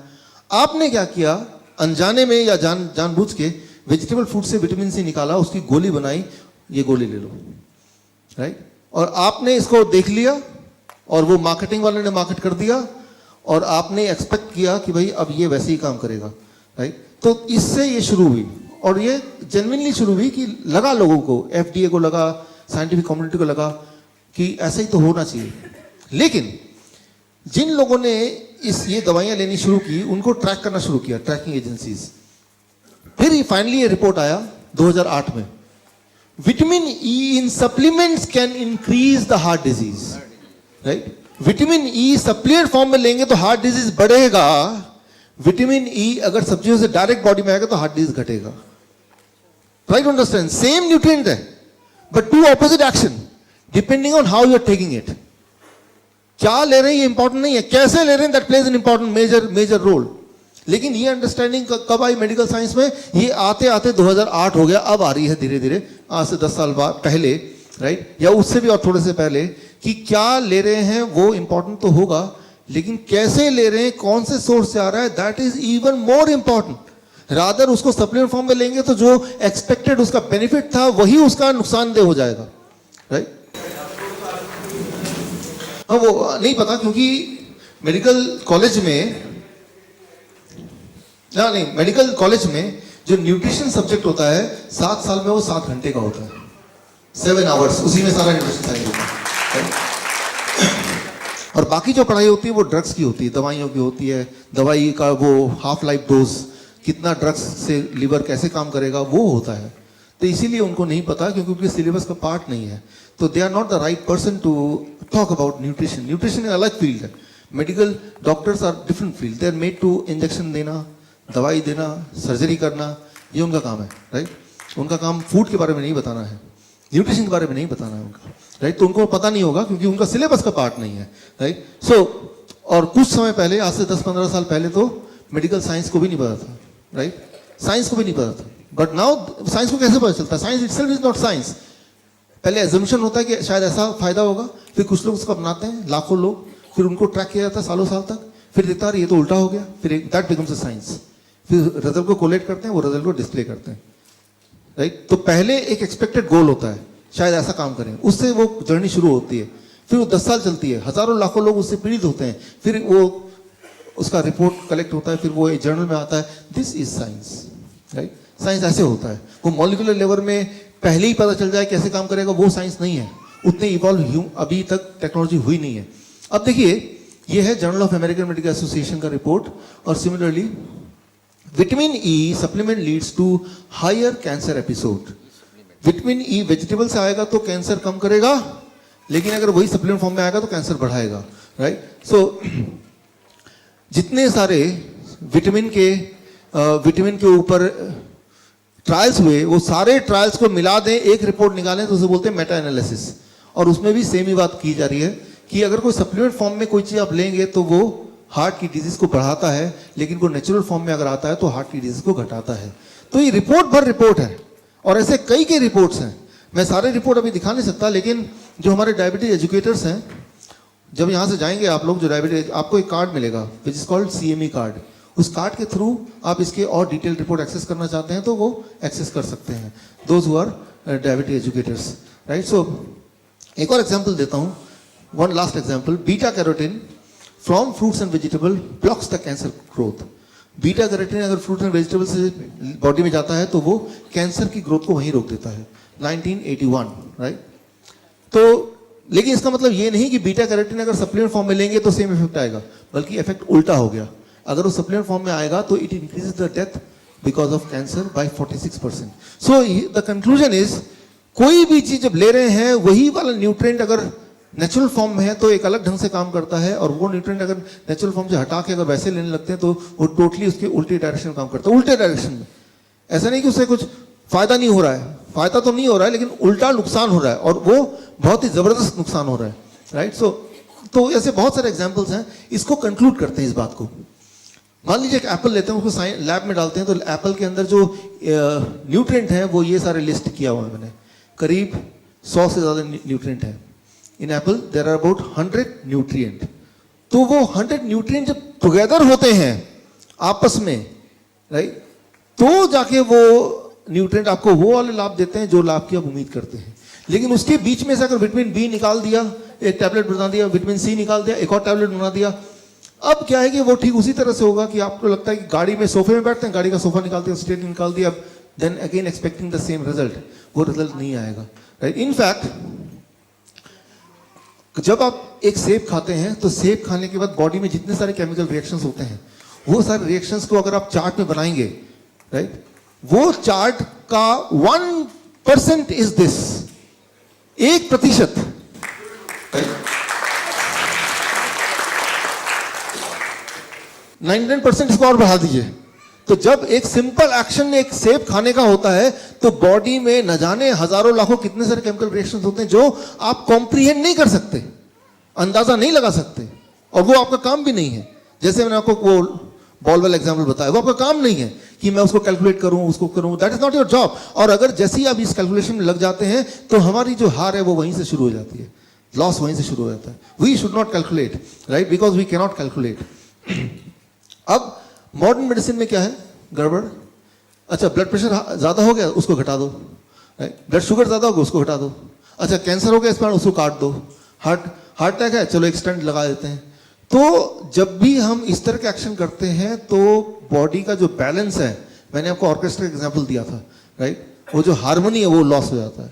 आपने क्या किया, अनजाने में या जानबूझ के वेजिटेबल फूड से विटामिन सी निकाला, उसकी गोली बनाई, ये गोली ले लो, राइट। और आपने इसको देख लिया और वो मार्केटिंग वाले ने मार्केट कर दिया और आपने एक्सपेक्ट किया कि भाई अब ये वैसे ही काम करेगा, राइट। तो इससे ये शुरू हुई और ये जेन्युइनली शुरू हुई कि लगा लोगों को, एफडीए को लगा, साइंटिफिक कम्युनिटी को लगा कि ऐसा ही तो होना चाहिए। लेकिन जिन लोगों ने ये दवाइयां लेनी शुरू की उनको ट्रैक करना शुरू किया, ट्रैकिंग एजेंसीज। फिर फाइनली ये रिपोर्ट आया 2008 में, vitamin E in supplements can increase the heart disease, right. Vitamin E supplement form में लेंगे तो हार्ट डिजीज बढ़ेगा, विटामिन ई अगर सब्जियों से डायरेक्ट बॉडी में आएगा तो हार्ट डिजीज घटेगा। Try to understand, same nutrient है but two opposite action depending on how you are taking it. क्या ले रहे हैं ये इंपॉर्टेंट नहीं है, कैसे ले रहे हैं that plays an important major role. लेकिन ये अंडरस्टैंडिंग कब आई मेडिकल साइंस में, ये आते आते 2008 हो गया, अब आ रही है धीरे धीरे, आज से 10 साल बाद पहले, राइट, या उससे भी और थोड़े से पहले, कि क्या ले रहे हैं वो इंपॉर्टेंट तो होगा, लेकिन कैसे ले रहे हैं, कौन से सोर्स से आ रहा है, that is even more important. Rather उसको सप्लीमेंट फॉर्म में लेंगे तो जो एक्सपेक्टेड उसका बेनिफिट था वही उसका नुकसानदेह हो जाएगा, राइट। अब वो नहीं पता, क्योंकि मेडिकल कॉलेज में नहीं, मेडिकल कॉलेज में जो न्यूट्रिशन सब्जेक्ट होता है 7 साल में वो 7 घंटे का होता है, 7 आवर्स, उसी में सारा न्यूट्रिशन साइंस होता है। और बाकी जो पढ़ाई होती है वो ड्रग्स की होती है, दवाइयों की होती है, दवाई का वो हाफ लाइफ डोज, कितना ड्रग्स से लिवर कैसे काम करेगा वो होता है। तो इसीलिए उनको नहीं पता, क्योंकि उनके सिलेबस का पार्ट नहीं है, तो they are not the right person to talk about nutrition. Nutrition एक अलग फील्ड है, medical doctors are different field, they are made to injection देना, दवाई देना, सर्जरी करना, ये उनका काम है, राइट। उनका काम फूड के बारे में नहीं बताना है, न्यूट्रिशन के बारे में नहीं बताना है उनका, राइट। तो उनको पता नहीं होगा क्योंकि उनका सिलेबस का पार्ट नहीं है, राइट। सो और कुछ समय पहले, आज से 10-15 साल पहले तो मेडिकल साइंस को भी नहीं पता था, राइट, साइंस को भी नहीं पता था। बट नाउ साइंस को कैसे पता चलता है, science itself is not science. पहले एजम्पशन होता है कि शायद ऐसा फायदा होगा, फिर कुछ लोग उसको अपनाते हैं, लाखों लोग, फिर उनको ट्रैक किया जाता है सालों साल तक, फिर देखता है ये तो उल्टा हो गया, फिर दैट बिकम्स अ साइंस, फिर रिजल्ट को कोलेट करते हैं, वो रिजल्ट को डिस्प्ले करते हैं, राइट। तो पहले एक एक्सपेक्टेड गोल होता है, शायद ऐसा काम करें, उससे वो जर्नी शुरू होती है, फिर वो 10 साल चलती है, हजारों लाखों लोग उससे पीड़ित होते हैं, फिर वो उसका रिपोर्ट कलेक्ट होता है, फिर वो एक जर्नल में आता है, this is science, right. Science ऐसे होता है, वो मॉलिक्यूलर लेवल में पहले ही पता चल जाए कैसे काम करेगा, वो साइंस नहीं है, उतने इवॉल्व अभी तक टेक्नोलॉजी हुई नहीं है। अब देखिए, ये है journal of American medical association का रिपोर्ट, और similarly vitamin E supplement leads to higher cancer episode. Vitamin E vegetable से आएगा तो कैंसर कम करेगा, लेकिन अगर वही सप्लीमेंट फॉर्म में आएगा तो कैंसर बढ़ाएगा, राइट। सो जितने सारे विटामिन के ऊपर ट्रायल्स हुए, वो सारे ट्रायल्स को मिला दें, एक रिपोर्ट निकालें, तो उसे बोलते हैं मेटा एनालिसिस। और उसमें भी सेम ही बात की जा रही है कि अगर कोई सप्लीमेंट फॉर्म में कोई चीज आप लेंगे तो वो हार्ट की डिजीज को बढ़ाता है, लेकिन कोई नेचुरल फॉर्म में अगर आता है तो हार्ट की डिजीज को घटाता है। तो ये रिपोर्ट भर रिपोर्ट है, और ऐसे कई रिपोर्ट्स हैं। मैं सारे रिपोर्ट अभी दिखा नहीं सकता, लेकिन जो हमारे डायबिटीज एजुकेटर्स हैं, जब यहाँ से जाएंगे आप लोग, जो डायबिटीज, आपको एक कार्ड मिलेगा which is called CME card. उस कार्ड के थ्रू आप इसके और डिटेल रिपोर्ट एक्सेस करना चाहते हैं तो वो एक्सेस कर सकते हैं, those who are diabetes educators, right. So एक और एग्जाम्पल देता हूँ, one last example, beta carotene from fruits and vegetable blocks the cancer growth. Beta carotene अगर फ्रूट एंड वेजिटेबल से बॉडी में जाता है तो वो कैंसर की ग्रोथ को वहीं रोक देता है, 1981, राइट। तो लेकिन इसका मतलब ये नहीं कि बीटा कैरोटीन अगर सप्लीमेंट फॉर्म में लेंगे तो सेम इफेक्ट आएगा, बल्कि इफेक्ट उल्टा हो गया। अगर वो सप्लीमेंट फॉर्म में आएगा तो it increases the death because of cancer by 46%। So the conclusion is, कोई भी चीज जब ले रहे हैं, वही वाला न्यूट्रिएंट अगर नेचुरल फॉर्म में है तो एक अलग ढंग से काम करता है, और वो न्यूट्रिएंट अगर नेचुरल फॉर्म से हटा के अगर वैसे लेने लगते हैं तो वो टोटली उसके उल्टे डायरेक्शन में काम करता है, उल्टे डायरेक्शन में। ऐसा नहीं कि उससे कुछ फायदा नहीं हो रहा है, फायदा तो नहीं हो रहा है, लेकिन उल्टा नुकसान हो रहा है, और वो बहुत ही जबरदस्त नुकसान हो रहा है, राइट। सो तो ऐसे बहुत सारे एग्जाम्पल्स हैं। इसको कंक्लूड करते हैं इस बात को। मान लीजिए एक एप्पल लेते हैं, उसको लैब में डालते हैं, तो एप्पल के अंदर जो न्यूट्रिएंट है वो ये सारे लिस्ट किया हुआ है मैंने, करीब 100 से ज्यादा न्यूट्रिएंट है in apple. There are about 100 nutrient. तो वो 100 न्यूट्रिएंट जब टुगेदर होते हैं आपस में, राइट, तो जाके वो न्यूट्रिएंट आपको वो वाले लाभ देते हैं जो लाभ की आप उम्मीद करते हैं। लेकिन उसके बीच में से अगर विटामिन बी निकाल दिया, एक टैबलेट बना दिया, विटामिन सी निकाल दिया, एक और टैबलेट बना दिया, अब क्या है कि वो ठीक उसी तरह से होगा कि आपको लगता है कि गाड़ी में सोफे में बैठते हैं, गाड़ी का सोफा निकाल दिया, स्टेट निकाल दिया, then again expecting the same result, वो रिजल्ट नहीं आएगा, राइट। इनफैक्ट जब आप एक सेब खाते हैं तो सेब खाने के बाद बॉडी में जितने सारे केमिकल रिएक्शंस होते हैं, वो सारे रिएक्शंस को अगर आप चार्ट में बनाएंगे, राइट, वो चार्ट का 1% इज दिस, 1%, 99% इसको और बढ़ा दीजिए तो जब एक सिंपल एक्शन एक सेब खाने का होता है तो बॉडी में न जाने हजारों लाखों कितने सारे केमिकल रिएक्शंस होते हैं जो आप कॉम्प्रिहेंड नहीं कर सकते, अंदाजा नहीं लगा सकते, और वो आपका काम भी नहीं है। जैसे मैंने आपको वो बॉल वाला एग्जाम्पल बताया, वो आपका काम नहीं है कि मैं उसको कैलकुलेट करूं, उसको करूं, that is not your job. और अगर जैसे ही आप इस कैलकुलेशन में लग जाते हैं तो हमारी जो हार है वो वहीं से शुरू हो जाती है, लॉस वहीं से शुरू हो जाता है। We should not calculate, right, because we can not calculate. अब मॉडर्न मेडिसिन में क्या है गड़बड़? अच्छा, ब्लड प्रेशर ज्यादा हो गया, उसको घटा दो, राइट, ब्लड शुगर ज्यादा हो गया, उसको घटा दो। अच्छा, कैंसर हो गया, इस पर उसको काट दो। हार्ट अटैक है, चलो एक स्टेंट लगा देते हैं। तो जब भी हम इस तरह के एक्शन करते हैं तो बॉडी का जो बैलेंस है, मैंने आपको ऑर्केस्ट्रा एग्जांपल दिया था, राइट, वो जो हार्मनी है वो लॉस हो जाता है।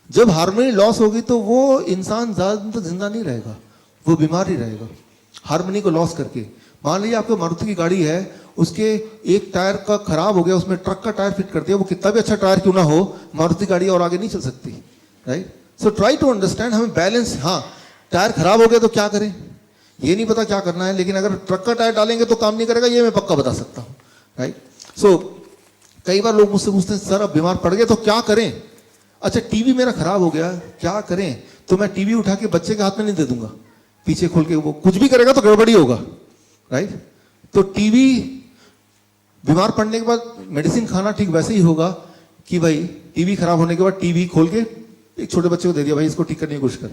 जब हार्मनी लॉस होगी तो वो इंसान ज्यादा जिंदा नहीं रहेगा, वो बीमार ही रहेगा हार्मनी को लॉस करके। मान लीजिए आपको मारुति की गाड़ी है, उसके एक टायर का खराब हो गया, उसमें ट्रक का टायर फिट कर दिया, वो कितना भी अच्छा टायर क्यों ना हो, मारुति गाड़ी और आगे नहीं चल सकती, right. So try to understand, हमें बैलेंस, हाँ टायर खराब हो गया तो क्या करें ये नहीं पता क्या करना है, लेकिन अगर ट्रक का टायर डालेंगे तो काम नहीं करेगा, ये मैं पक्का बता सकता हूँ, राइट। सो कई बार लोग मुझसे पूछते हैं सर अब बीमार पड़ गए तो क्या करें? अच्छा, टीवी मेरा खराब हो गया, क्या करें? तो मैं टीवी उठा के बच्चे के हाथ में नहीं दे दूंगा, पीछे खोल के, वो कुछ भी करेगा तो गड़बड़ी होगा, राइट। तो टीवी, बीमार पड़ने के बाद मेडिसिन खाना ठीक वैसे ही होगा कि भाई टीवी खराब होने के बाद टीवी खोल के एक छोटे बच्चे को दे दिया, भाई इसको ठीक करने की कोशिश कर,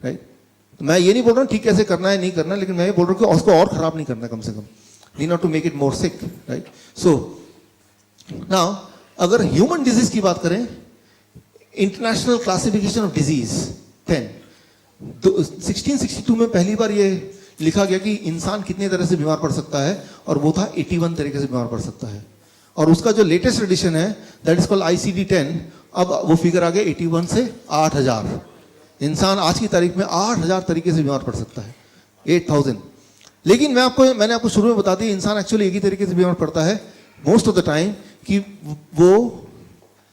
राइट। तो मैं ये नहीं बोल रहा हूँ ठीक कैसे करना है नहीं करना, लेकिन मैं ये बोल रहा हूँ कि उसको और खराब नहीं करना, कम से कम we not to make it more sick, right. So now अगर ह्यूमन डिजीज की बात करें, इंटरनेशनल क्लासिफिकेशन ऑफ डिजीज 1662 में पहली बार ये लिखा गया कि इंसान कितने तरह से बीमार पड़ सकता है, और वो था 81 तरीके से बीमार पड़ सकता है। और उसका जो लेटेस्ट एडिशन है दैट इज कॉल्ड ICD-10, अब वो फिगर आ गया 81 से 8000। इंसान आज की तारीख में 8000 तरीके से बीमार पड़ सकता है, 8000। लेकिन मैंने आपको शुरू में बता दिया, इंसान एक्चुअली एक ही तरीके से बीमार पड़ता है मोस्ट ऑफ द टाइम, कि वो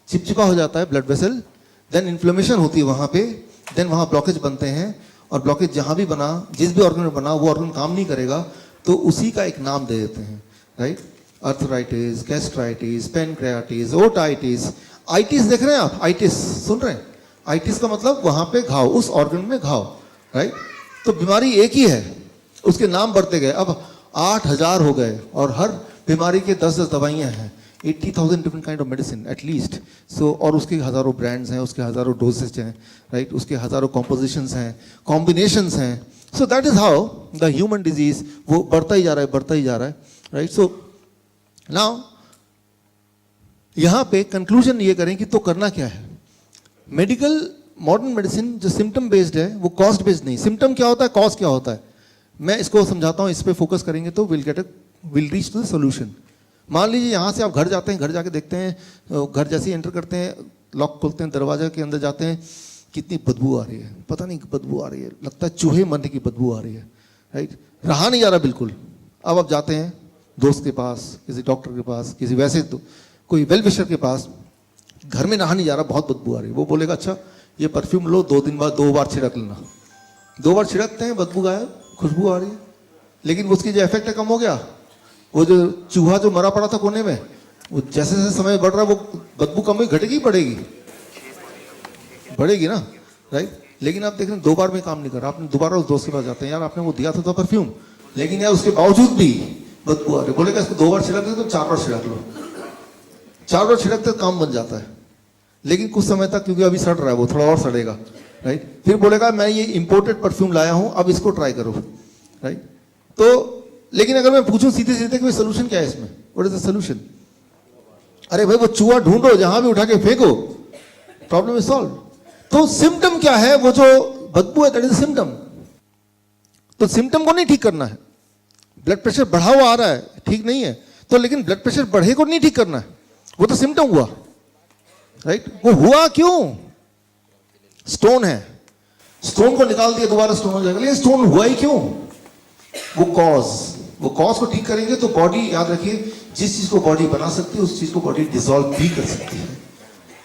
चिपचिपा हो जाता है ब्लड वेसल, देन इन्फ्लेमेशन होती है वहां पे, देन वहां ब्लॉकेज बनते हैं, और ब्लॉकेज जहां भी बना, जिस भी ऑर्गन में बना, वो ऑर्गन काम नहीं करेगा तो उसी का एक नाम दे देते हैं, right. Arthritis, gastritis, pancreatitis, otitis. Itis देख रहे हैं आप, आइटिस सुन रहे हैं? आइटिस का मतलब वहां पे घाव, उस ऑर्गन में घाव, राइट। तो बीमारी एक ही है, उसके नाम बढ़ते गए, अब 8000 हो गए, और हर बीमारी के 10-10 दवाइयां हैं, 80,000 different kind of medicine at least. So और उसके हजारों ब्रांड्स हैं, उसके हजारों डोजेज हैं, राइट, उसके हजारों कॉम्पोजिशंस हैं, कॉम्बिनेशंस हैं। सो that is how the human disease वो बढ़ता ही जा रहा है, बढ़ता ही जा रहा है, राइट। सो नाउ यहां पे कंक्लूजन ये करें कि तो करना क्या है। मेडिकल मॉडर्न मेडिसिन जो सिम्टम बेस्ड है वो कॉस्ट बेस्ड नहीं। सिम्टम क्या होता है, कॉज क्या होता है, मैं इसको समझाता हूं, इस पे फोकस करेंगे तो will reach to the solution. मान लीजिए यहाँ से आप घर जाते हैं, घर जाके देखते हैं, घर जैसे ही एंटर करते हैं, लॉक खोलते हैं, दरवाजा के अंदर जाते हैं, कितनी बदबू आ रही है, पता नहीं बदबू आ रही है, लगता है चूहे मरने की बदबू आ रही है, राइट, रहा नहीं जा रहा बिल्कुल। अब आप जाते हैं दोस्त के पास, किसी डॉक्टर के पास, किसी वैसे तो कोई वेल विशर के पास, घर में रहा नहीं जा रहा, बहुत बदबू आ रही है। वो बोलेगा अच्छा ये परफ्यूम लो, 2 दिन बाद 2 बार छिड़क लेना। 2 बार छिड़कते हैं, बदबू गायब, खुशबू आ रही है, लेकिन उसकी जो इफेक्ट है कम हो गया। वो जो चूहा जो मरा पड़ा था कोने में, वो जैसे जैसे समय बढ़ रहा है वो बदबू कम हुई, घटेगी बढ़ेगी? बढ़ेगी ना, राइट। लेकिन आप देख रहे हैं 2 बार में काम नहीं कर रहा, आपने दोबारा उस दोस्त के पास जाते हैं, यार आपने वो दिया था परफ्यूम, लेकिन यार उसके बावजूद भी बदबू आ रही। बोलेगा इसको 2 बार छिड़क दो तो 4 बार छिड़क लो, 4 बार छिड़कते काम बन जाता है, लेकिन कुछ समय तक, क्योंकि अभी सड़ रहा है वो, थोड़ा और सड़ेगा, राइट। फिर बोलेगा मैं ये इंपोर्टेड परफ्यूम लाया हूं, अब इसको ट्राई करो, राइट। तो लेकिन अगर मैं पूछूं सीधे सीधे कि सोल्यूशन क्या है इसमें, व्हाट इज द सोल्यूशन? अरे भाई वो चूहा ढूंढो, जहां भी उठा के फेंको, प्रॉब्लम इज सॉल्व। तो सिम्टम क्या है, वो जो बदबू है दैट इज सिम्टम। तो सिम्टम को नहीं ठीक करना है। ब्लड प्रेशर बढ़ा हुआ आ रहा है, ठीक नहीं है, तो लेकिन ब्लड प्रेशर बढ़े को नहीं ठीक करना है, वो तो सिम्टम हुआ, राइट। वो हुआ क्यों? स्टोन है, स्टोन को निकाल दिया दोबारा स्टोन हो जाएगा, लेकिन स्टोन हुआ ही क्यों? वो कॉज को ठीक करेंगे तो बॉडी, याद रखिए, जिस चीज को बॉडी बना सकती है उस चीज को बॉडी डिसॉल्व भी कर सकती है।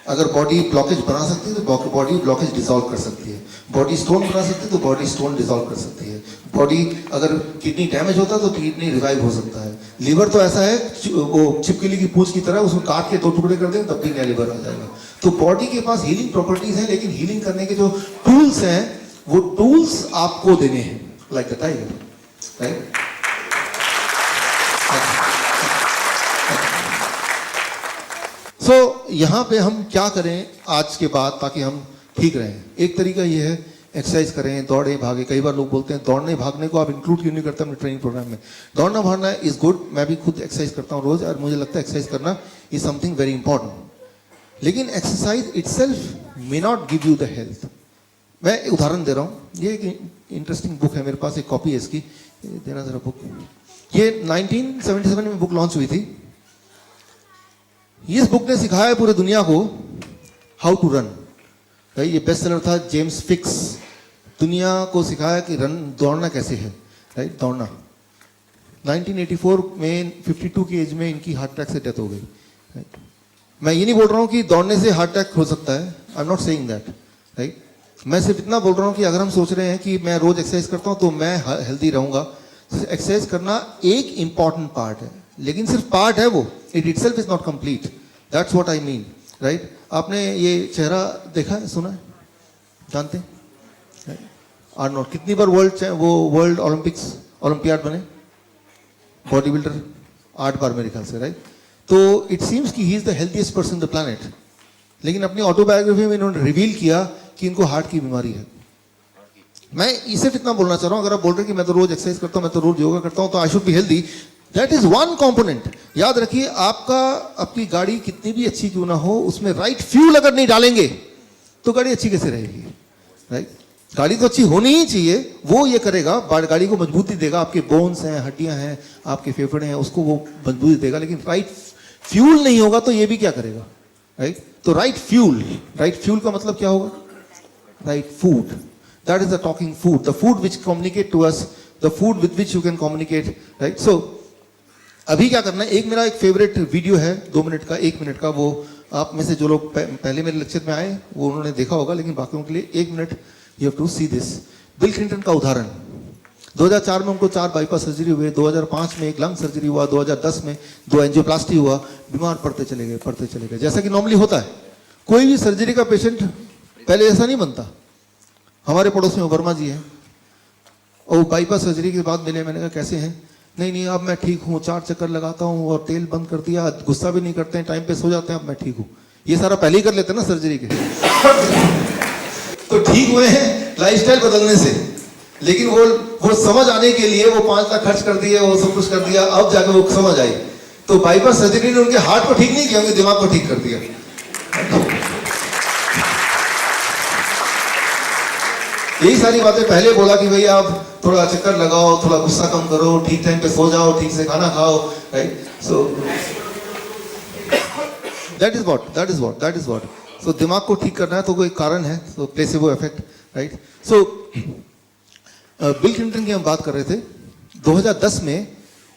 अगर बॉडी ब्लॉकेज बना सकती है तो बॉडी ब्लॉकेज डिसॉल्व कर सकती है। बॉडी स्टोन बना सकती है तो बॉडी स्टोन डिसॉल्व कर सकती है। बॉडी अगर किडनी डैमेज होता है तो किडनी रिवाइव हो सकता है। लिवर तो ऐसा है वो छिपकली की पूंछ की तरह, उसको काट के 2 टुकड़े कर दें तब भी नया लिवर आ जाएगा। तो बॉडी के पास हीलिंग प्रॉपर्टीज हैं, लेकिन हीलिंग करने के जो टूल्स हैं वो टूल्स आपको देने हैं, लाइक द टाइगर, राइट। सो यहाँ पे हम क्या करें आज के बाद ताकि हम ठीक रहें? एक तरीका ये है एक्सरसाइज करें, दौड़ें, भागें। कई बार लोग बोलते हैं दौड़ने भागने को आप इंक्लूड क्यों नहीं करते अपने ट्रेनिंग प्रोग्राम में? दौड़ना भागना इज गुड, मैं भी खुद एक्सरसाइज करता हूँ रोज, और मुझे लगता है एक्सरसाइज करना इज समथिंग वेरी इंपॉर्टेंट। लेकिन exercise itself may not give you the health. मैं एक उदाहरण दे रहा हूँ, ये एक इंटरेस्टिंग बुक है, मेरे पास एक कॉपी है इसकी, देना जरा बुक। ये 1977 में बुक लॉन्च हुई थी। इस बुक ने सिखाया है पूरे दुनिया को हाउ टू रन। भाई ये बेस्ट सेलर था, जेम्स फिक्स, दुनिया को सिखाया कि रन दौड़ना कैसे है, राइट, दौड़ना। 1984 में 52 की एज में इनकी हार्ट अटैक से डेथ हो गई, राइट। मैं ये नहीं बोल रहा हूँ कि दौड़ने से हार्ट अटैक हो सकता है, I am not saying that, right. मैं सिर्फ इतना बोल रहा हूँ कि अगर हम सोच रहे हैं कि मैं रोज एक्सरसाइज करता हूँ तो मैं हेल्दी रहूंगा, एक्सरसाइज करना एक इंपॉर्टेंट पार्ट है, लेकिन सिर्फ पार्ट है वो, it itself is not complete, that's what I mean, right. आपने ये चेहरा देखा है, सुना है, जानते हैं? आर्नोल्ड कितनी बार वर्ल्ड ओलंपियाड बने? बॉडी बिल्डर 8 बार मेरे ख्याल से, राइट। तो इट सीम्स कि he is the healthiest person in the planet, लेकिन अपनी ऑटोबायोग्राफी में इन्होंने रिवील किया कि इनको हार्ट की बीमारी है। मैं इसे इतना बोलना चाह रहा हूं, अगर आप बोल रहे हैं कि मैं तो रोज एक्सरसाइज करता हूं, मैं तो रोज योगा करता हूं, तो I should be healthy, that is one component. याद रखिए, आपकी गाड़ी कितनी भी अच्छी क्यों ना हो, उसमें राइट फ्यूल अगर नहीं डालेंगे तो गाड़ी अच्छी कैसे रहेगी, राइट। गाड़ी तो अच्छी होनी ही चाहिए, वो ये करेगा, गाड़ी को मजबूती देगा, आपके बोन्स हैं, हड्डियां हैं, आपके फेफड़े हैं, उसको वो मजबूती देगा, लेकिन राइट फ्यूल नहीं होगा तो ये भी क्या करेगा, राइट। तो राइट फ्यूल का मतलब क्या होगा? Right food, that is the talking food, the food which communicate to us, the food with which you can communicate, right. So अभी क्या करना है, एक मेरा एक फेवरेट वीडियो है 2 मिनट का, 1 मिनट का, वो आप में से जो लोग पहले मेरे लेक्चर में आए वो उन्होंने देखा होगा, लेकिन बाकियों के लिए 1 minute you have to see this. Bill Clinton का उदाहरण, 2004 में उनको 4 बाईपास सर्जरी हुए, 2005 में 1 लंग सर्जरी हुआ, 2010 में 2 एंजियोप्लास्टी हुआ, बीमार पड़ते चले गए, जैसा कि नॉर्मली होता है। कोई भी सर्जरी का पेशेंट पहले ऐसा नहीं बनता। हमारे पड़ोस में वर्मा जी हैं, और बाईपास सर्जरी के बाद मिले, मैंने कहा कैसे हैं? नहीं अब मैं ठीक हूँ, 4 चक्कर लगाता हूँ और तेल बंद कर दिया, गुस्सा भी नहीं करते हैं, टाइम पे सो जाते हैं, अब मैं ठीक हूँ। ये सारा पहले ही कर लेते हैं ना सर्जरी के तो ठीक हुए हैं लाइफस्टाइल बदलने से, लेकिन वो समझ आने के लिए वो 5 लाख खर्च कर दिए, वो सब कुछ कर दिया, अब जाके वो समझ आई। तो बाईपास सर्जरी ने उनके हार्ट को ठीक नहीं किया, उनके दिमाग को ठीक कर दिया। यही सारी बातें पहले बोला कि भैया आप थोड़ा चक्कर लगाओ, थोड़ा गुस्सा कम करो, ठीक टाइम पे सो जाओ, ठीक से खाना खाओ, right. So that is what so दिमाग को ठीक करना है तो कोई कारण है, सो प्लेसेबो इफेक्ट, राइट। सो बिल क्लिंटन की हम बात कर रहे थे। 2010 में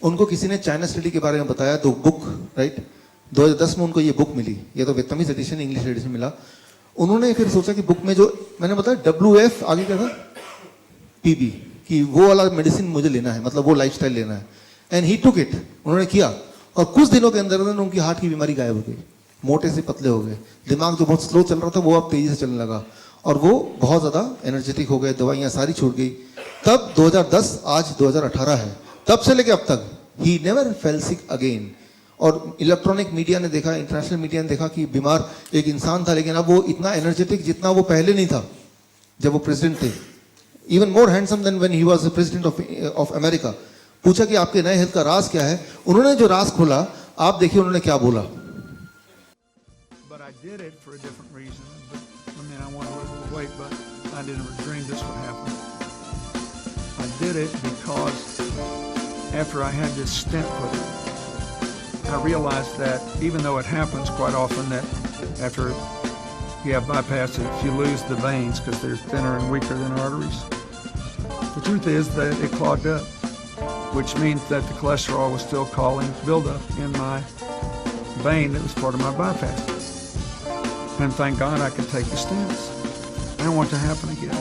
उनको किसी ने चाइना स्टडी के बारे में बताया, तो बुक, राइट। 2010 में उनको ये बुक मिली, ये तो वियतनामीज एडिशन, इंग्लिश एडिशन मिला। उन्होंने फिर सोचा कि बुक में जो मैंने बताया WF आगे क्या था, PB, कि वो वाला मेडिसिन मुझे लेना है, मतलब वो लाइफस्टाइल लेना है, एंड ही टुक इट। उन्होंने किया और कुछ दिनों के अंदर उनकी हार्ट की बीमारी गायब हो गई, मोटे से पतले हो गए, दिमाग जो बहुत स्लो चल रहा था वो अब तेजी से चलने लगा, और वो बहुत ज्यादा एनर्जेटिक हो गए, दवाइयां सारी छूट गई। तब 2010, आज 2018 है, तब से लेके अब तक he never fail sick again. और इलेक्ट्रॉनिक मीडिया ने देखा, इंटरनेशनल मीडिया ने देखा कि बीमार एक इंसान था, लेकिन अब वो इतना एनर्जेटिक जितना वो पहले नहीं था जब वो प्रेसिडेंट थे, even more handsome than when he was president of America. पूछा कि आपके नए हेल्थ का राज क्या है, उन्होंने जो राज खोला, आप देखिए उन्होंने क्या बोला। I realized that even though it happens quite often that after you have bypass, if you lose the veins because they're thinner and weaker than arteries, the truth is that it clogged up, which means that the cholesterol was still causing buildup in my vein that was part of my bypass. And thank God I could take the stents. I don't want it to happen again.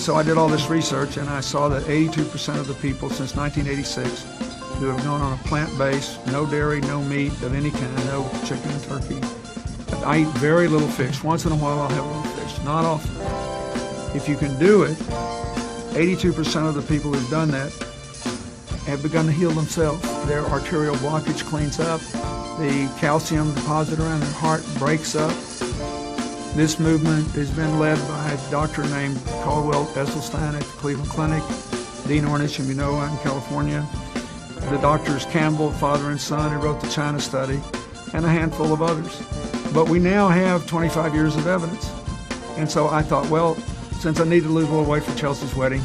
so I did all this research, and I saw that 82% of the people since 1986 who have gone on a plant-based, no dairy, no meat of any kind, no chicken and turkey. I eat very little fish. Once in a while I'll have a little fish, not often. If you can do it, 82% of the people who've done that have begun to heal themselves. Their arterial blockage cleans up. The calcium deposit around their heart breaks up. This movement has been led by a doctor named Caldwell Esselstyn at the Cleveland Clinic, Dean Ornish in Minoa in California, the doctors Campbell, father and son, who wrote the China study, and a handful of others. But we now have 25 years of evidence. And so I thought, well, since I need to lose a little weight for Chelsea's wedding,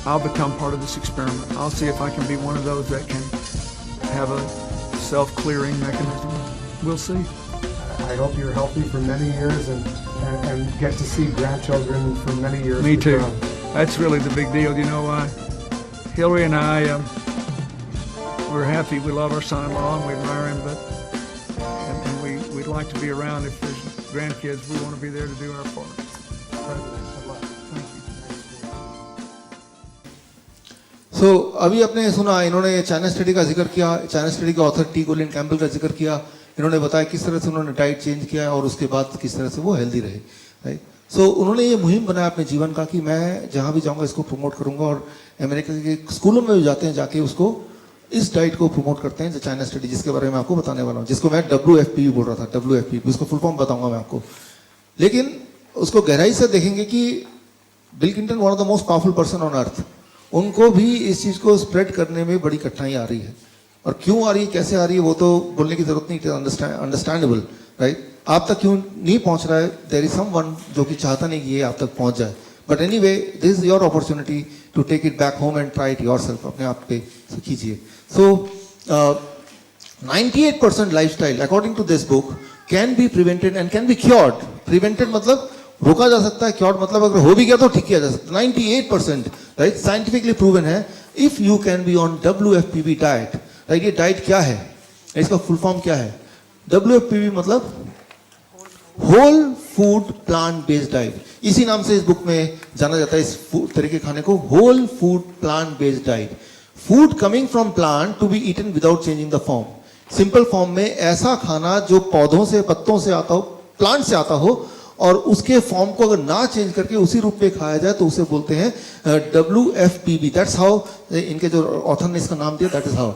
I'll become part of this experiment. I'll see if I can be one of those that can have a self-clearing mechanism. We'll see. I hope you're healthy for many years and get to see grandchildren for many years. Me too. come. That's really the big deal. You know why? Hillary and I, we're happy. We love our son-in-law and we admire him, and we'd like to be around if there's grandkids. We want to be there to do our part. Good luck. Thank you. So अभी आपने सुना इन्होंने China study का जिक्र किया, China study का author T गोलिन Campbell का जिक्र किया, इन्होंने बताया किस तरह से उन्होंने डाइट चेंज किया और उसके बाद किस तरह से वो हेल्दी रहे, राइट। सो उन्होंने ये मुहिम बनाया अपने जीवन का कि मैं जहाँ भी जाऊँगा इसको प्रमोट करूँगा, और अमेरिका के स्कूलों में भी जाते हैं, जाके उसको इस डाइट को प्रमोट करते हैं, जो चाइना स्टडी जिसके बारे में आपको बताने वाला हूँ, जिसको मैं WFP बोल रहा था, WFP उसको फुल फॉर्म बताऊंगा मैं आपको। लेकिन उसको गहराई से देखेंगे कि bill Clinton one of the most powerful person on earth, उनको भी इस चीज़ को स्प्रेड करने में बड़ी कठिनाई आ रही है, और क्यों आ रही है, कैसे आ रही है, वो तो बोलने की जरूरत नहीं, इट इज अंडरस्टैंडेबल, राइट। आप तक क्यों नहीं पहुंच रहा है, देयर इज समवन जो कि चाहता नहीं कि ये आप तक पहुंच जाए, but anyway this is your opportunity to take it back home and try it yourself, अपने आप पे कीजिए। So 98% lifestyle according to this book can be prevented and can be cured. Prevented मतलब रोका जा सकता है, क्योर्ड मतलब अगर हो भी गया तो ठीक किया जा सकता है। 98% राइट साइंटिफिकली प्रूवन है, if you can be on WFPB diet, right. ये डाइट क्या है, इसका फुल फॉर्म क्या है? WFPB मतलब whole food plant based diet, इसी नाम से इस बुक में जाना जाता है इस तरह के खाने को, whole food plant based diet. Food coming from plant to be eaten without changing the form. Simple form में ऐसा खाना जो पौधों से, पत्तों से आता हो, प्लांट से आता हो, और उसके फॉर्म को अगर ना चेंज करके उसी रूप में खाया जाए तो उसे बोलते हैं WFPB। दैट्स हाउ, इनके जो ऑथर ने इसका नाम दिया, दैट इज हाउ।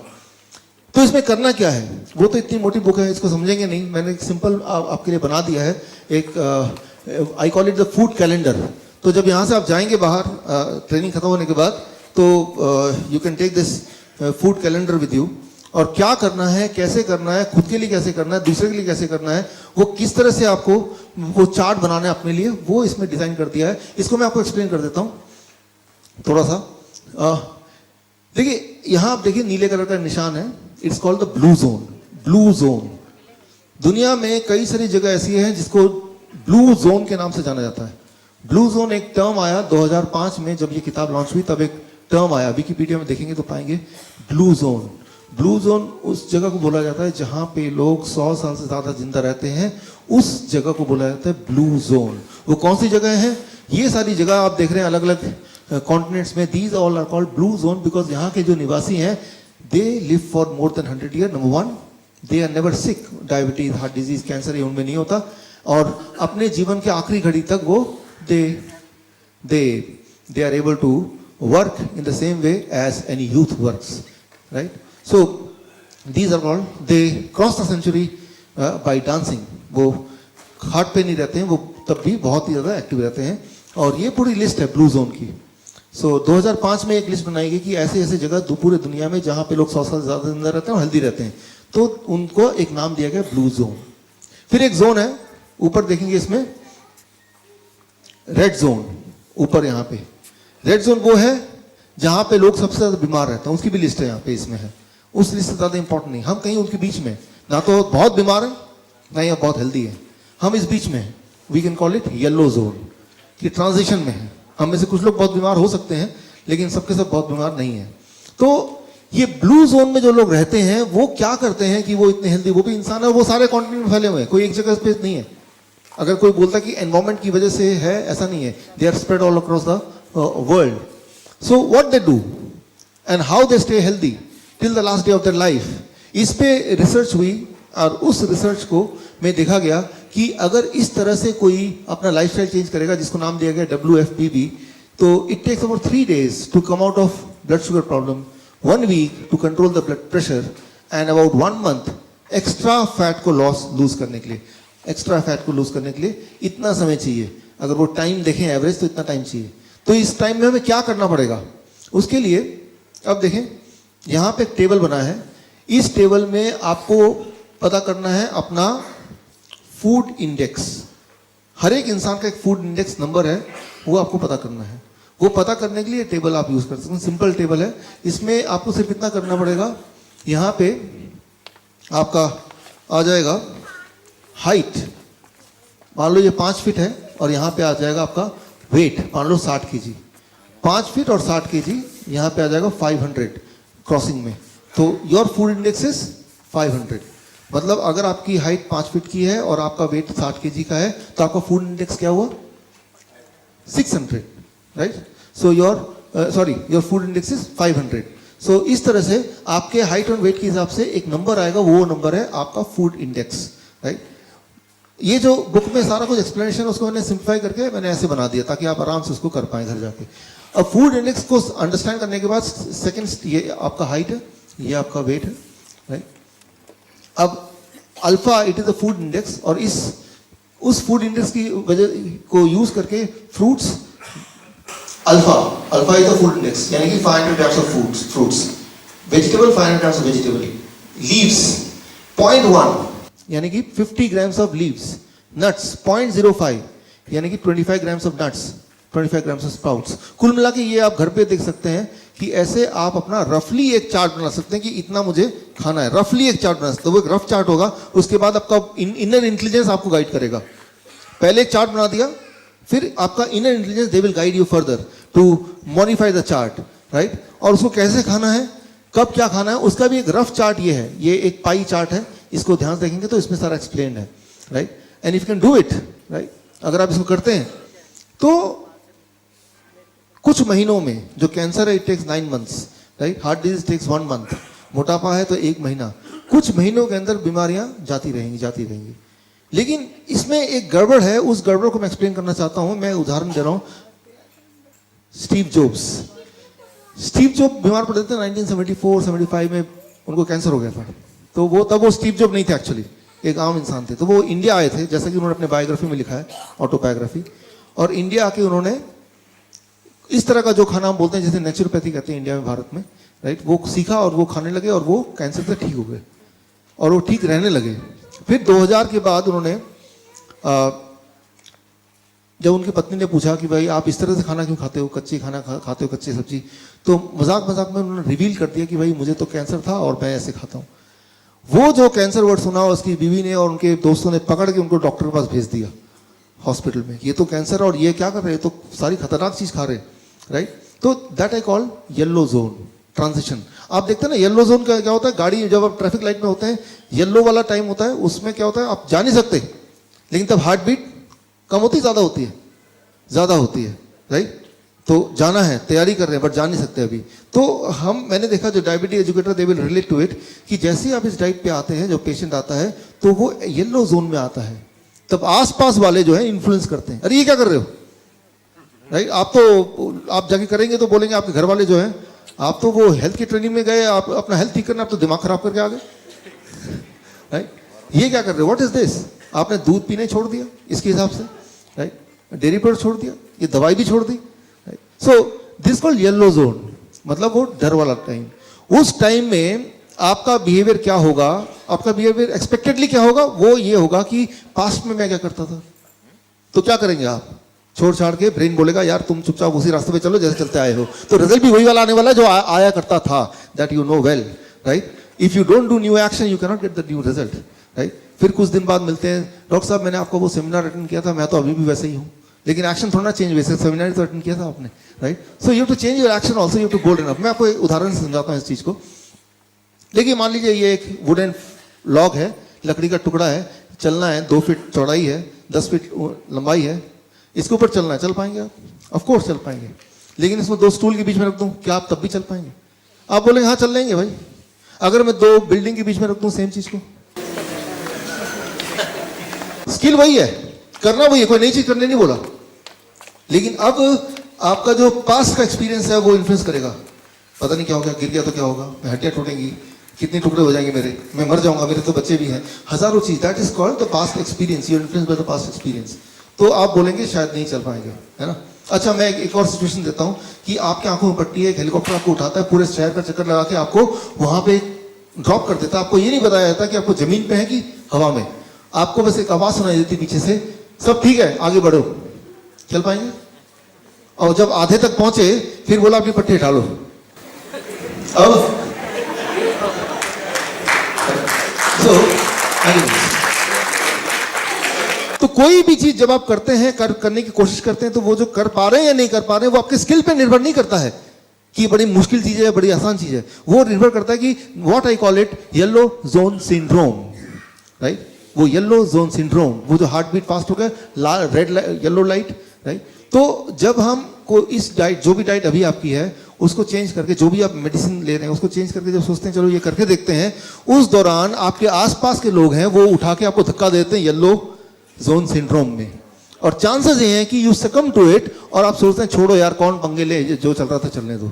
तो इसमें करना क्या है, वो तो इतनी मोटी बुक है, इसको समझेंगे नहीं, मैंने सिंपल आपके लिए बना दिया है एक, I call it the food calendar. तो जब यहाँ से आप जाएंगे बाहर ट्रेनिंग खत्म होने के बाद, तो you can take this food calendar with you, और क्या करना है, कैसे करना है, खुद के लिए कैसे करना है, दूसरे के लिए कैसे करना है, वो किस तरह से आपको वो चार्ट बनाना है अपने लिए, वो इसमें डिजाइन कर दिया है। इसको मैं आपको एक्सप्लेन कर देता हूँ थोड़ा सा। देखिए यहाँ आप देखिए नीले कलर का निशान है, it's called the blue zone. Blue zone, दुनिया में कई सारी जगह ऐसी है जिसको ब्लू जोन के नाम से जाना जाता है। ब्लू जोन एक टर्म आया 2005 में, जब ये किताब लॉन्च हुई तब एक टर्म आया, विकिपीडिया में देखेंगे तो पाएंगे ब्लू जोन। ब्लू जोन उस जगह को बोला जाता है जहां पे लोग 100 साल से ज्यादा जिंदा रहते हैं, उस जगह को बोला जाता है ब्लू जोन। वो कौन सी जगह है? ये सारी जगह आप देख रहे हैं अलग अलग कॉन्टिनेंट्स में, these all are called blue zone because यहाँ के जो निवासी हैं, they live for more than 100 year. Number one, they are never sick, diabetes, heart disease, cancer ये उनमें नहीं होता, और अपने जीवन के आखिरी घड़ी तक वो they are able to work in the same way as any youth works, right? So these are called, they cross the century by dancing। वो हार्ट पे नहीं रहते हैं, वो तब भी बहुत ही ज़्यादा एक्टिव रहते हैं, और ये पूरी लिस्ट है ब्लू जोन की। सो 2005 में एक लिस्ट बनाई गई कि ऐसे ऐसे जगह पूरे दुनिया में जहाँ पे लोग 100 साल से ज़्यादा जिंदा रहते हैं और हेल्दी रहते हैं, तो उनको एक नाम दिया गया ब्लू जोन। फिर एक जोन है, ऊपर देखेंगे इसमें रेड जोन, ऊपर यहाँ पे रेड जोन वो है जहाँ पे लोग सबसे ज़्यादा बीमार रहते हैं, उसकी भी लिस्ट है यहाँ पे, इसमें है। उस लिस्ट से ज़्यादा इंपॉर्टेंट नहीं, हम कहीं उनके बीच में, ना तो बहुत बीमार है ना ही बहुत हेल्दी है, हम इस बीच में हैं। We can call it yellow zone, कि ट्रांजिशन में है। हम में से कुछ लोग बहुत बीमार हो सकते हैं, लेकिन सबके सब बहुत बीमार नहीं है। तो ये ब्लू जोन में जो लोग रहते हैं वो क्या करते हैं कि वो इतने हेल्दी, वो भी इंसान है, वो सारे कॉन्टिनेंट में फैले हुए हैं, कोई एक जगह पे नहीं है। अगर कोई बोलता कि एनवायरमेंट की वजह से है, ऐसा नहीं है. They are spread all across the world. So what they do and how they stay healthy till the last day of their life, इस पे रिसर्च हुई और उस रिसर्च को में देखा गया कि अगर इस तरह से कोई अपना लाइफस्टाइल चेंज करेगा, जिसको नाम दिया गया WFPB, तो it takes about 3 days to come out of blood sugar problem, 1 week to control the blood pressure and about 1 month extra fat को लूज करने के लिए. एक्स्ट्रा फैट को लूज करने के लिए इतना समय चाहिए. अगर वो टाइम देखें एवरेज तो इतना टाइम चाहिए. तो इस टाइम में हमें क्या करना पड़ेगा उसके लिए, अब देखें यहाँ पे एक टेबल बना है. इस टेबल में आपको पता करना है अपना फूड इंडेक्स. हर एक इंसान का एक फूड इंडेक्स नंबर है, वो आपको पता करना है. वो पता करने के लिए टेबल आप यूज कर सकते हैं. सिंपल टेबल है. इसमें आपको सिर्फ इतना करना पड़ेगा, यहाँ पे आपका आ जाएगा हाइट, मान लो ये 5 फीट है, और यहाँ पे आ जाएगा आपका वेट, मान लो 60 kg. 5 फीट और 60 kg, यहाँ पे आ जाएगा 500 क्रॉसिंग में. तो योर फूड इंडेक्स इज 500. मतलब अगर आपकी हाइट 5 फीट की है और आपका वेट 60 kg का है, तो आपका फूड इंडेक्स क्या हुआ? 600, right? So your food index is 500. सो इस तरह से आपके हाइट और वेट के हिसाब से एक नंबर आएगा, वो नंबर है आपका फूड इंडेक्स, राइट? ये जो बुक में सारा कुछ एक्सप्लेनेशन उसको मैंने सिंप्लीफाई करके मैंने ऐसे बना दिया ताकि आप आराम से उसको कर पाएं घर जाके. अब फूड इंडेक्स को अंडरस्टैंड करने के बाद सेकंड, ये आपका हाइट है, ये आपका वेट है, राइट? अब alpha it is the food index, और उस फूड इंडेक्स की वजह को यूज करके fruits, alpha is the food index, यानी कि 500 grams of fruits. Vegetable 500 grams of vegetable. Leaves 0.1 यानी कि 50 grams ऑफ लीव्स. नट्स 0.05 यानी कि 25 grams of nuts, 25 grams of sprouts. कुल मिला के ये आप घर पे देख सकते हैं कि ऐसे आप अपना रफली एक चार्ट बना सकते हैं कि इतना मुझे खाना है. रफली एक चार्ट बना सकते हैं. वो एक रफ चार्ट होगा, उसके बाद आपका इनर इंटेलिजेंस आपको गाइड करेगा. पहले एक चार्ट बना दिया, फिर आपका inner intelligence they will guide you further to modify the chart, right? और उसको कैसे खाना है, कब क्या खाना है, उसका भी एक रफ चार्ट ये है. ये एक पाई चार्ट है, इसको ध्यान से देखेंगे तो इसमें सारा एक्सप्लेन है, right? And if you can do it, right, अगर आप इसको करते हैं तो कुछ महीनों में, जो कैंसर है it takes 9 months, right? Heart disease takes 1 month, मोटापा है तो 1 महीना. कुछ महीनों के अंदर बीमारियां जाती रहेंगी. लेकिन इसमें एक गड़बड़ है, उस गड़बड़ को मैं एक्सप्लेन करना चाहता हूं. मैं उदाहरण दे रहा हूं. स्टीव जॉब बीमार पड़े थे 1974-75 में, उनको कैंसर हो गया था. तो तब वो स्टीव जॉब नहीं थे, एक्चुअली एक आम इंसान थे. तो वो इंडिया आए थे, जैसा कि उन्होंने अपने बायोग्राफी में लिखा है, ऑटोबायोग्राफी. और इंडिया आके उन्होंने इस तरह का जो खाना हम बोलते हैं, जैसे नेचुरोपैथी कहते हैं इंडिया में, भारत में, राइट, वो सीखा और वो खाने लगे और वो कैंसर से ठीक हो गए और वो ठीक रहने लगे. फिर 2000 के बाद उन्होंने, जब उनकी पत्नी ने पूछा कि भाई आप इस तरह से खाना क्यों खाते हो, कच्ची खाना खाते हो, कच्ची सब्जी, तो मजाक में उन्होंने रिवील कर दिया कि भाई मुझे तो कैंसर था और मैं ऐसे खाता हूँ. वो जो कैंसर वर्ड सुना, उसकी बीवी ने और उनके दोस्तों ने पकड़ के उनको डॉक्टर के पास भेज दिया हॉस्पिटल में. ये तो कैंसर, और ये क्या कर रहे हैं, तो सारी खतरनाक चीज खा रहे, राइट? तो that I call yellow zone transition. आप देखते हैं ना, येलो जोन का क्या होता है, गाड़ी जब आप ट्रैफिक लाइट में होते हैं, येलो वाला टाइम होता है, उसमें क्या होता है, आप जा नहीं सकते, लेकिन तब हार्ट बीट कम होती, ज्यादा होती है, राइट? तो जाना है, तैयारी कर रहे हैं, बट जा नहीं सकते अभी. तो मैंने देखा जो diabetes educator they will relate to it, कि जैसे ही आप इस डाइट पे आते हैं, जो पेशेंट आता है तो वो येलो जोन में आता है, तब आसपास वाले जो है इन्फ्लुएंस करते हैं, अरे ये क्या कर रहे हो, राइट? आप जाके करेंगे तो बोलेंगे आपके घर वाले जो हैं, आप तो वो हेल्थ की ट्रेनिंग में गए, आप अपना हेल्थ ठीक करना, आप तो दिमाग खराब करके आ गए, राइट? ये क्या कर रहे हो, व्हाट इज दिस? आपने दूध पीने छोड़ दिया इसके हिसाब से, राइट? डेयरी प्रोडक्ट छोड़ दिया, ये दवाई भी छोड़ दी, right? So this called yellow zone, मतलब वो डर वाला टाइम. उस टाइम में आपका बिहेवियर क्या होगा, आपका बिहेवियर एक्सपेक्टेडली क्या होगा, वो ये होगा कि पास्ट में मैं क्या करता था. तो क्या करेंगे आप, छोड़ छाड़ के ब्रेन बोलेगा यार तुम चुपचाप उसी रास्ते पे चलो जैसे चलते आए हो, तो रिजल्ट भी वही वाला आने वाला है जो आया करता था, that you know well, right? If you don't do new action you can not get the new result, right? फिर कुछ दिन बाद मिलते हैं, डॉक्टर साहब मैंने आपको वो सेमिनार अटेंड किया था, मैं तो अभी भी वैसे ही हूँ, लेकिन एक्शन थोड़ा चेंज हुए, सेमिनार तो अटेंड किया था आपने, right? So you have to change your action also, you have to gold enough. मैं आपको एक उदाहरण से समझाता हूँ इस चीज को. देखिए मान लीजिए ये एक वुडन लॉग है, लकड़ी का टुकड़ा है, चलना है, 2 फीट चौड़ाई है, 10 फीट लंबाई है, इसके ऊपर चलना है, चल पाएंगे आप? ऑफ कोर्स चल पाएंगे। लेकिन इसमें 2 स्टूल के बीच में रख दूं, क्या आप तब भी चल पाएंगे? आप बोलेंगे हाँ चल लेंगे भाई। अगर मैं 2 बिल्डिंग के बीच में रख दूं सेम चीज को, स्किल वही है, करना वही है, कोई नई चीज करने नहीं बोला। लेकिन अब आपका जो पास्ट का एक्सपीरियंस है वो इन्फ्लुएंस करेगा। पता नहीं क्या होगा, गिर गया तो क्या होगा, हड्डियां टूटेंगी, कितने टुकड़े हो जाएंगे मेरे, मैं मर जाऊंगा, मेरे तो बच्चे भी हैं, हजारों चीज। That is called the past experience, you influence by the past experience. तो आप बोलेंगे शायद नहीं चल पाएंगे, है ना। अच्छा, मैं एक और सिचुएशन देता हूं कि आपकी आंखों में पट्टी है, एक हेलीकॉप्टर आपको उठाता है, पूरे शहर का चक्कर लगा के आपको वहां पे ड्रॉप कर देता है। आपको ये नहीं बताया जाता कि आपको जमीन पे है कि हवा में, आपको बस एक आवाज सुनाई देती पीछे से, सब ठीक है आगे बढ़ो। चल पाएंगे? और जब आधे तक पहुंचे फिर बोला अपनी पट्टी हटा लो। अब तो कोई भी चीज जब आप करते हैं, करने की कोशिश करते हैं, तो वो जो कर पा रहे हैं या नहीं कर पा रहे हैं वो आपके स्किल पे निर्भर नहीं करता है कि ये बड़ी मुश्किल चीज है, बड़ी आसान चीज है। वो निर्भर करता है कि what I call it yellow zone syndrome, right. वो येलो जोन सिंड्रोम, वो जो हार्ट बीट फास्ट हो गया, रेड येलो लाइट, राइट। तो जब हम को इस डाइट, जो भी डाइट अभी आपकी है उसको चेंज करके, जो भी आप मेडिसिन ले रहे हैं उसको चेंज करके जब सोचते हैं चलो ये करके देखते हैं, उस दौरान आपके आसपास के लोग हैं वो उठा के आपको धक्का देते हैं येलो जोन सिंड्रोम में, और चांसेस ये हैं कि यू सकम टू इट, और आप सोचते हैं छोड़ो यार कौन पंगे ले, जो चल रहा था चलने दो,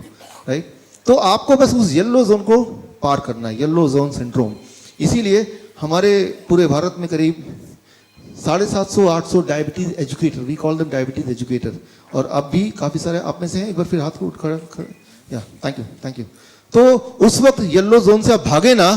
राइट। तो आपको बस उस येलो जोन को पार करना है, येलो जोन सिंड्रोम। इसीलिए हमारे पूरे भारत में करीब 750-800 diabetes educator, we call them diabetes educator, और अब भी काफी सारे आप में से हैं। एक बार फिर हाथ को उठ खड़े, या थैंक यू। तो उस वक्त येलो जोन से आप भागे ना,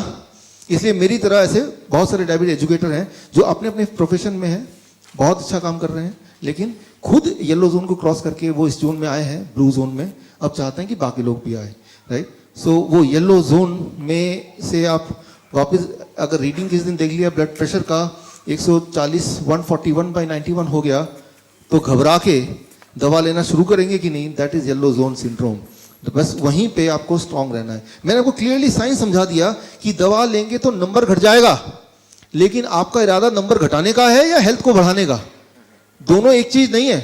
इसलिए मेरी तरह ऐसे बहुत सारे डायबिटीज एजुकेटर हैं जो अपने अपने प्रोफेशन में हैं, बहुत अच्छा काम कर रहे हैं, लेकिन खुद येलो जोन को क्रॉस करके वो इस जोन में आए हैं, ब्लू जोन में, अब चाहते हैं कि बाकी लोग भी आए, राइट। सो वो येलो जोन में से आप वापस, अगर रीडिंग किस दिन देख लिया ब्लड प्रेशर का 140 141/91 हो गया, तो घबरा के दवा लेना शुरू करेंगे कि नहीं, that is yellow zone syndrome. तो बस वहीं पे आपको स्ट्रांग रहना है। मैंने आपको क्लियरली साइंस समझा दिया कि दवा लेंगे तो नंबर घट जाएगा, लेकिन आपका इरादा नंबर घटाने का है या हेल्थ को बढ़ाने का, दोनों एक चीज नहीं है।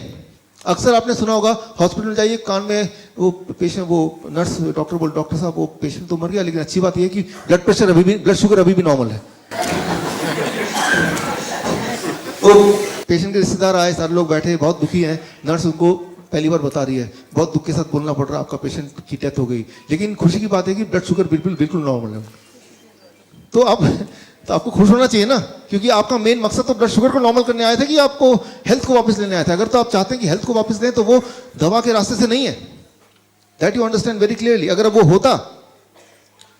अक्सर आपने सुना होगा हॉस्पिटल में जाइए, कान में वो पेशेंट, वो नर्स डॉक्टर बोल, डॉक्टर साहब वो पेशेंट तो मर गया, लेकिन अच्छी बात यह है कि ब्लड प्रेशर अभी भी, ब्लड शुगर अभी भी नॉर्मल है। तो पेशेंट के रिश्तेदार आए, सारे लोग बैठे, बहुत दुखी हैं, नर्स उनको पहली बार बता रही है, बहुत दुख के साथ बोलना पड़ रहा है आपका पेशेंट की डेथ हो गई, लेकिन खुशी की बात है कि ब्लड शुगर बिल्कुल नॉर्मल है। तो आपको खुश होना चाहिए ना, क्योंकि आपका मेन मकसद तो ब्लड शुगर को नॉर्मल करने आया था कि आपको हेल्थ को वापस लेने आया था। अगर तो आप चाहते हैं कि हेल्थ को वापस लें तो वो दवा के रास्ते से नहीं है, that you understand very clearly. अगर वो होता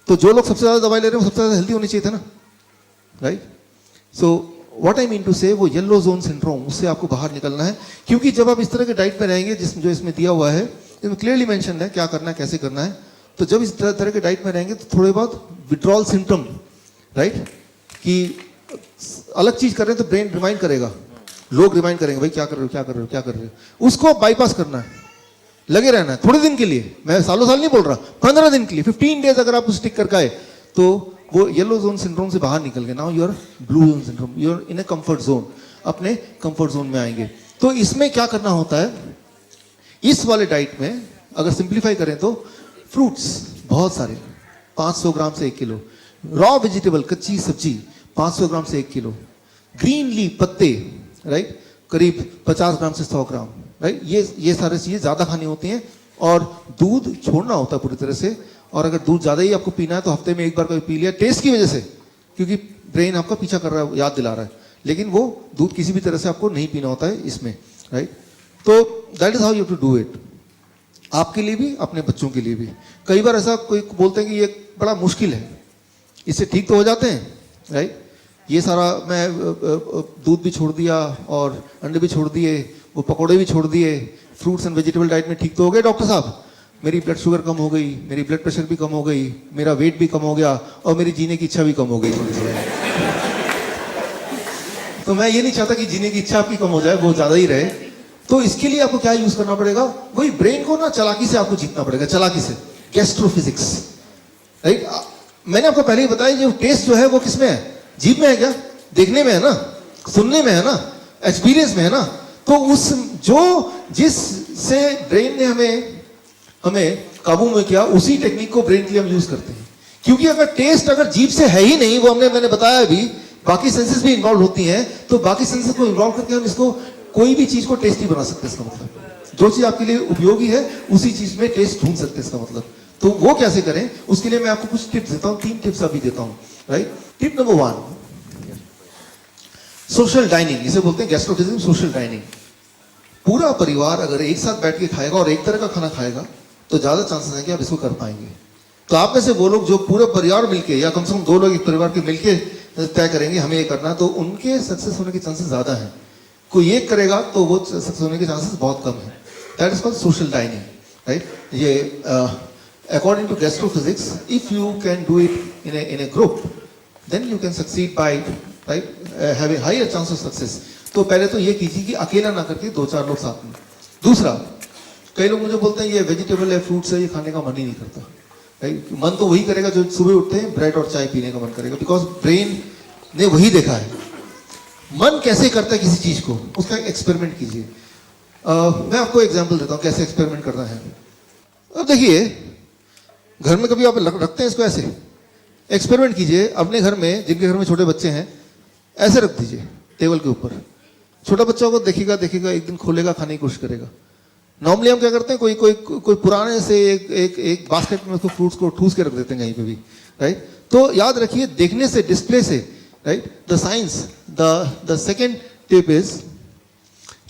तो जो लोग सबसे ज्यादा दवाई ले रहे हैं वो सबसे ज्यादा हेल्दी होने चाहिए थे ना, right. So what I mean to say, वो येलो जोन सिंड्रोम, उससे आपको बाहर निकलना है। क्योंकि जब आप इस तरह के डाइट पे रहेंगे, जो इसमें दिया हुआ है, इसमें क्लियरली मेंशन है क्या करना है, कैसे करना है, तो जब इस तरह के डाइट में रहेंगे तो थोड़े बहुत विड्रॉल सिम्टम, राइट, कि अलग चीज कर रहे हैं तो ब्रेन रिमाइंड करेगा, लोग रिमाइंड करेंगे भाई क्या कर रहे हो, क्या कर रहे हो, क्या कर रहे हो, उसको बाईपास करना है, लगे रहना है थोड़े दिन के लिए। मैं सालों साल नहीं बोल रहा, 15 दिन के लिए, 15 डेज अगर आप स्टिक करके आए तो वो येलो जोन सिंड्रोम से बाहर निकल गए। Now you are blue zone syndrome, you are in a comfort zone, अपने कंफर्ट जोन में आएंगे। तो इसमें क्या करना होता है, इस वाले डाइट में अगर सिंप्लीफाई करें तो फ्रूट्स बहुत सारे, 500 ग्राम से 1 किलो, रॉ वेजिटेबल कच्ची सब्जी 500 ग्राम से 1 किलो, ग्रीन लीफ पत्ते, राइट, करीब 50 ग्राम से 100 ग्राम, राइट। ये सारी चीजें ज्यादा खानी होती हैं, और दूध छोड़ना होता है पूरी तरह से। और अगर दूध ज्यादा ही आपको पीना है तो हफ्ते में 1 बार कभी पी लिया, टेस्ट की वजह से, क्योंकि ब्रेन आपका पीछा कर रहा है, याद दिला रहा है, लेकिन वो दूध किसी भी तरह से आपको नहीं पीना होता है इसमें, राइट। तो that is how you to do it, आपके लिए भी, अपने बच्चों के लिए भी। कई बार ऐसा कोई बोलते हैं कि ये बड़ा मुश्किल है, इससे ठीक तो हो जाते हैं, राइट। ये सारा मैं दूध भी छोड़ दिया और अंडे भी छोड़ दिए, वो पकौड़े भी छोड़ दिए, फ्रूट्स एंड वेजिटेबल डाइट में ठीक तो हो गए डॉक्टर साहब, मेरी ब्लड शुगर कम हो गई, मेरी ब्लड प्रेशर भी कम हो गई, मेरा वेट भी कम हो गया, और मेरी जीने की इच्छा भी कम हो गई। तो मैं ये नहीं चाहता कि जीने की इच्छा आपकी कम हो जाए, वो ज्यादा ही रहे। तो इसके लिए आपको क्या यूज करना पड़ेगा, वही ब्रेन को ना चालाकी से आपको जीतना पड़ेगा, चालाकी से, गैस्ट्रोफिजिक्स, राइट। मैंने आपको पहले ही बताया, जो टेस्ट जो है वो किसमें है, जीभ में है क्या, देखने में है ना, सुनने में है ना, एक्सपीरियंस में है ना, तो उस जो जिससे ब्रेन ने हमें काबू में किया, उसी टेक्निक को ब्रेन के लिए हम यूज करते हैं। क्योंकि अगर टेस्ट अगर जीभ से है ही नहीं, वो मैंने बताया अभी, बाकी सेंसेस भी इन्वॉल्व होती हैं, तो बाकी सेंसेस को इन्वॉल्व करके हम इसको कोई भी चीज को टेस्टी बना सकते हैं। इसका मतलब जो चीज आपके लिए उपयोगी है उसी चीज में टेस्ट ढूंढ सकते हैं। इसका मतलब तो वो कैसे करें, उसके लिए मैं आपको कुछ टिप्स देता हूं, 3 टिप्स अभी देता हूं, right. Tip number 1, social dining, इसे बोलते हैं गैस्ट्रोफिजिज्म, सोशल डाइनिंग। पूरा परिवार अगर एक साथ बैठ के खाएगा और एक तरह का खाना खाएगा तो ज्यादा चांसेस है कि आप इसको कर पाएंगे। तो आप में से वो लोग जो पूरे परिवार मिलके या कम से कम 2 लोग एक परिवार के मिलके तय करेंगे हमें ये करना, तो उनके सक्सेस होने के चांसेस ज्यादा हैं। कोई एक करेगा तो वो सक्सेस होने के चांसेस बहुत कम है। That is called social dining, right. ये according to gastrophysics, if you can do it in a group, then you can succeed by, right, having higher chance of success. तो पहले तो ये कीजिए कि अकेला ना करके 2-4 लोग साथ में। दूसरा, कई लोग मुझे बोलते हैं ये वेजिटेबल है, फ्रूट्स है, ये खाने का मन ही नहीं करता, राइट। मन तो वही करेगा जो सुबह उठते हैं ब्रेड और चाय पीने का मन करेगा, बिकॉज ब्रेन ने वही देखा है। मन कैसे करता है किसी चीज को, उसका एक्सपेरिमेंट कीजिए। मैं आपको एग्जांपल देता हूं कैसे एक्सपेरिमेंट करना है। अब देखिए, घर में कभी आप रखते हैं इसको, ऐसे एक्सपेरिमेंट कीजिए अपने घर में, जिनके घर में छोटे बच्चे हैं, ऐसे रख दीजिए टेबल के ऊपर। छोटा बच्चा को देखेगा, एक दिन खोलेगा, खाने की कोशिश करेगा। नॉर्मली हम क्या करते हैं, कोई पुराने से एक बास्केट में उसको फ्रूट्स को ठूस के रख देते हैं कहीं पे भी, राइट। तो याद रखिए, देखने से, डिस्प्ले से, right, the science, the second tip is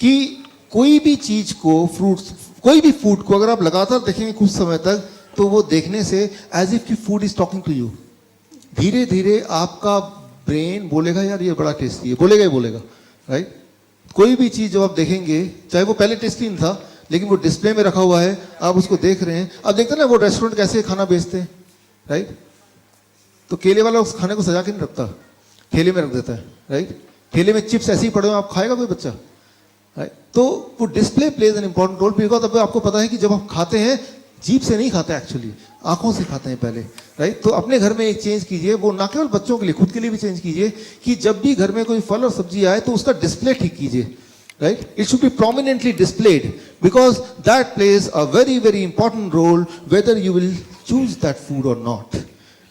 कि कोई भी चीज को, फ्रूट्स, कोई भी फूड को अगर आप लगातार देखेंगे कुछ समय तक, तो वो देखने से एज इफ की food is talking to you. धीरे धीरे आपका ब्रेन बोलेगा यार ये बड़ा टेस्टी है, बोलेगा ही बोलेगा, राइट। कोई भी चीज जो आप देखेंगे, चाहे वो पहले टेस्टी नहीं था, लेकिन वो डिस्प्ले में रखा हुआ है, आप उसको देख रहे हैं। अब देखते हैं ना वो रेस्टोरेंट कैसे खाना बेचते हैं, राइट। तो केले वाला उस खाने को सजा के नहीं रखता, ठेले में रख देता है, राइट। ठेले में चिप्स ऐसे ही पड़े हो, आप खाएगा कोई बच्चा, राइट। तो वो display plays an important role, because अब आपको पता है कि जब आप खाते हैं जीभ से नहीं खाते, एक्चुअली आंखों से खाते हैं पहले, राइट। तो अपने घर में एक चेंज कीजिए, वो ना केवल बच्चों के लिए, खुद के लिए भी चेंज कीजिए कि जब भी घर में कोई फल और सब्जी आए तो उसका डिस्प्ले ठीक कीजिए, right? It should be prominently displayed because that plays a very very important role whether you will choose that food or not.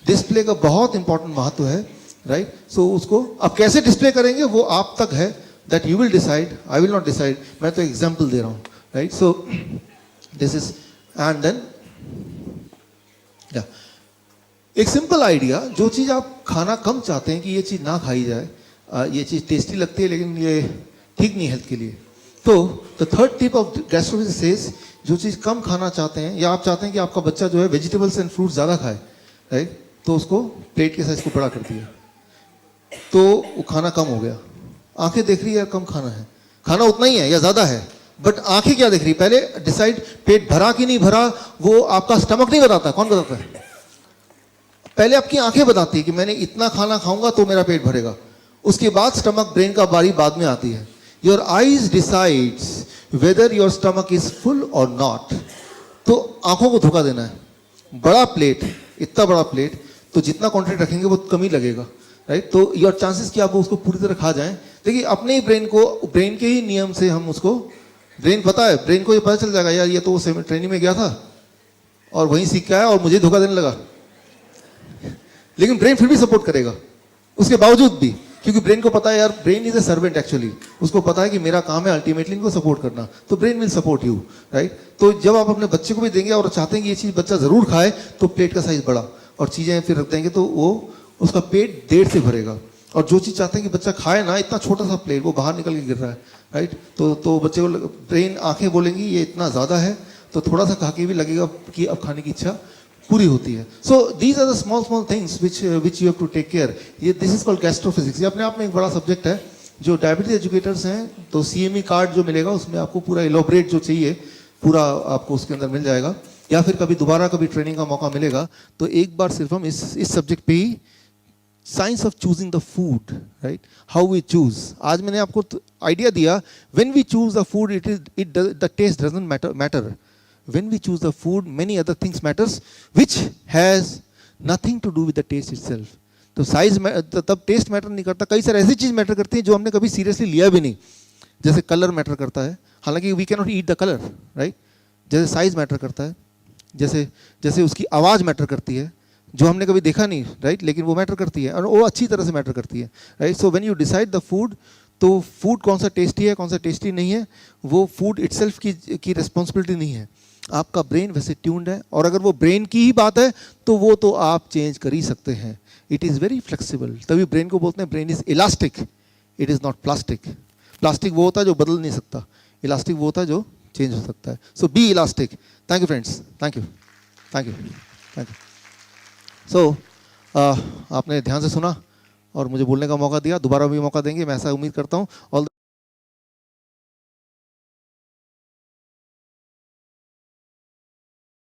Display का बहुत important महत्व है, right? So उसको अब कैसे डिस्प्ले करेंगे वो आप तक है, that you will decide. I will not decide. मैं तो एग्जाम्पल दे रहा हूँ, right? So this is and then yeah. एक सिंपल आइडिया, जो चीज आप खाना कम चाहते हैं कि ये चीज ना खाई जाए, ये चीज टेस्टी लगती है लेकिन ये ठीक नहीं हेल्थ के लिए, तो the third tip of gastrophysics says, जो चीज कम खाना चाहते हैं या आप चाहते हैं कि आपका बच्चा जो है वेजिटेबल्स एंड फ्रूट्स ज्यादा खाए, राइट, तो उसको प्लेट के साइज को बड़ा कर दिया, तो वो खाना कम हो गया। आंखें देख रही है कम खाना है, खाना उतना ही है या ज्यादा है, बट आंखें क्या देख रही है, पहले डिसाइड पेट भरा कि नहीं भरा, वो आपका स्टमक नहीं बताता, कौन बताता है? पहले आपकी आंखें बताती है कि मैंने इतना खाना खाऊंगा तो मेरा पेट भरेगा, उसके बाद स्टमक, ब्रेन का बारी बाद में आती है। Your eyes decides whether your stomach is full or not. तो आंखों को धोखा देना है। बड़ा प्लेट, इतना बड़ा प्लेट, तो जितना क्वांटिटी रखेंगे वो कम ही लगेगा, राइट। तो योर चांसेस कि आप उसको पूरी तरह खा जाएं, देखिए अपने ही ब्रेन को, ब्रेन के ही नियम से हम उसको, ब्रेन पता है, ब्रेन को ये पता चल जाएगा यार ये तो वो ट्रेनिंग में गया था और वहीं सीख के आया और मुझे धोखा देने लगा, लेकिन ब्रेन फिर भी सपोर्ट करेगा उसके बावजूद भी, क्योंकि ब्रेन को पता है यार, brain is a servant actually, उसको पता है कि मेरा काम है अल्टीमेटली इनको सपोर्ट करना, तो brain will support you, right. तो जब आप अपने बच्चे को भी देंगे और चाहते हैं कि ये चीज बच्चा जरूर खाए, तो प्लेट का साइज बड़ा और चीजें फिर रख देंगे तो वो उसका पेट देर से भरेगा। और जो चीज चाहते हैं कि बच्चा खाए ना, इतना छोटा सा प्लेट, वो बाहर निकल के गिर रहा है, राइट। तो बच्चे को, ब्रेन, आंखें बोलेंगी ये इतना ज्यादा है, तो थोड़ा सा खा के भी लगेगा कि अब खाने की इच्छा पूरी होती है। So these are the small things which you have to take care. ये दिस इज कॉल्ड गैस्ट्रोफिजिक्स। ये अपने आप में एक बड़ा सब्जेक्ट है। जो डायबिटीज एजुकेटर्स हैं, तो CME कार्ड जो मिलेगा उसमें आपको पूरा इलोबरेट जो चाहिए पूरा आपको उसके अंदर मिल जाएगा, या फिर कभी दोबारा कभी ट्रेनिंग का मौका मिलेगा तो एक बार सिर्फ हम इस सब्जेक्ट पे ही, science of choosing the food, right, how we choose. आज मैंने आपको आइडिया दिया, when we choose the food it the taste doesn't matter. When we choose the food, many other things matters, which has nothing to do with the taste itself. तो size तब test matter नहीं करता, कई सारी ऐसी चीज matter करती है जो हमने कभी सीरियसली लिया भी नहीं, जैसे कलर मैटर करता है, हालांकि we can not eat the colour, right. जैसे साइज मैटर करता है, जैसे जैसे उसकी आवाज़ मैटर करती है, जो हमने कभी देखा नहीं, राइट, लेकिन वो मैटर करती है और वो अच्छी तरह से मैटर करती है, right. So when you decide the food, तो फूड कौन सा टेस्टी है कौन सा टेस्टी नहीं है, वो फूड इटसेल्फ की रिस्पॉन्सिबिलिटी नहीं है। आपका ब्रेन वैसे ट्यून्ड है, और अगर वो ब्रेन की ही बात है तो वो तो आप चेंज कर ही सकते हैं। इट इज़ वेरी फ्लेक्सिबल, तभी ब्रेन को बोलते हैं brain is elastic, it is not plastic. Plastic वो होता है जो बदल नहीं सकता, इलास्टिक वो होता है जो चेंज हो सकता है। So be elastic. Thank you friends, thank you, thank you, thank you. So आपने ध्यान से सुना और मुझे बोलने का मौका दिया, दोबारा भी मौका देंगे, मैं ऐसा उम्मीद करता हूँ। ऑल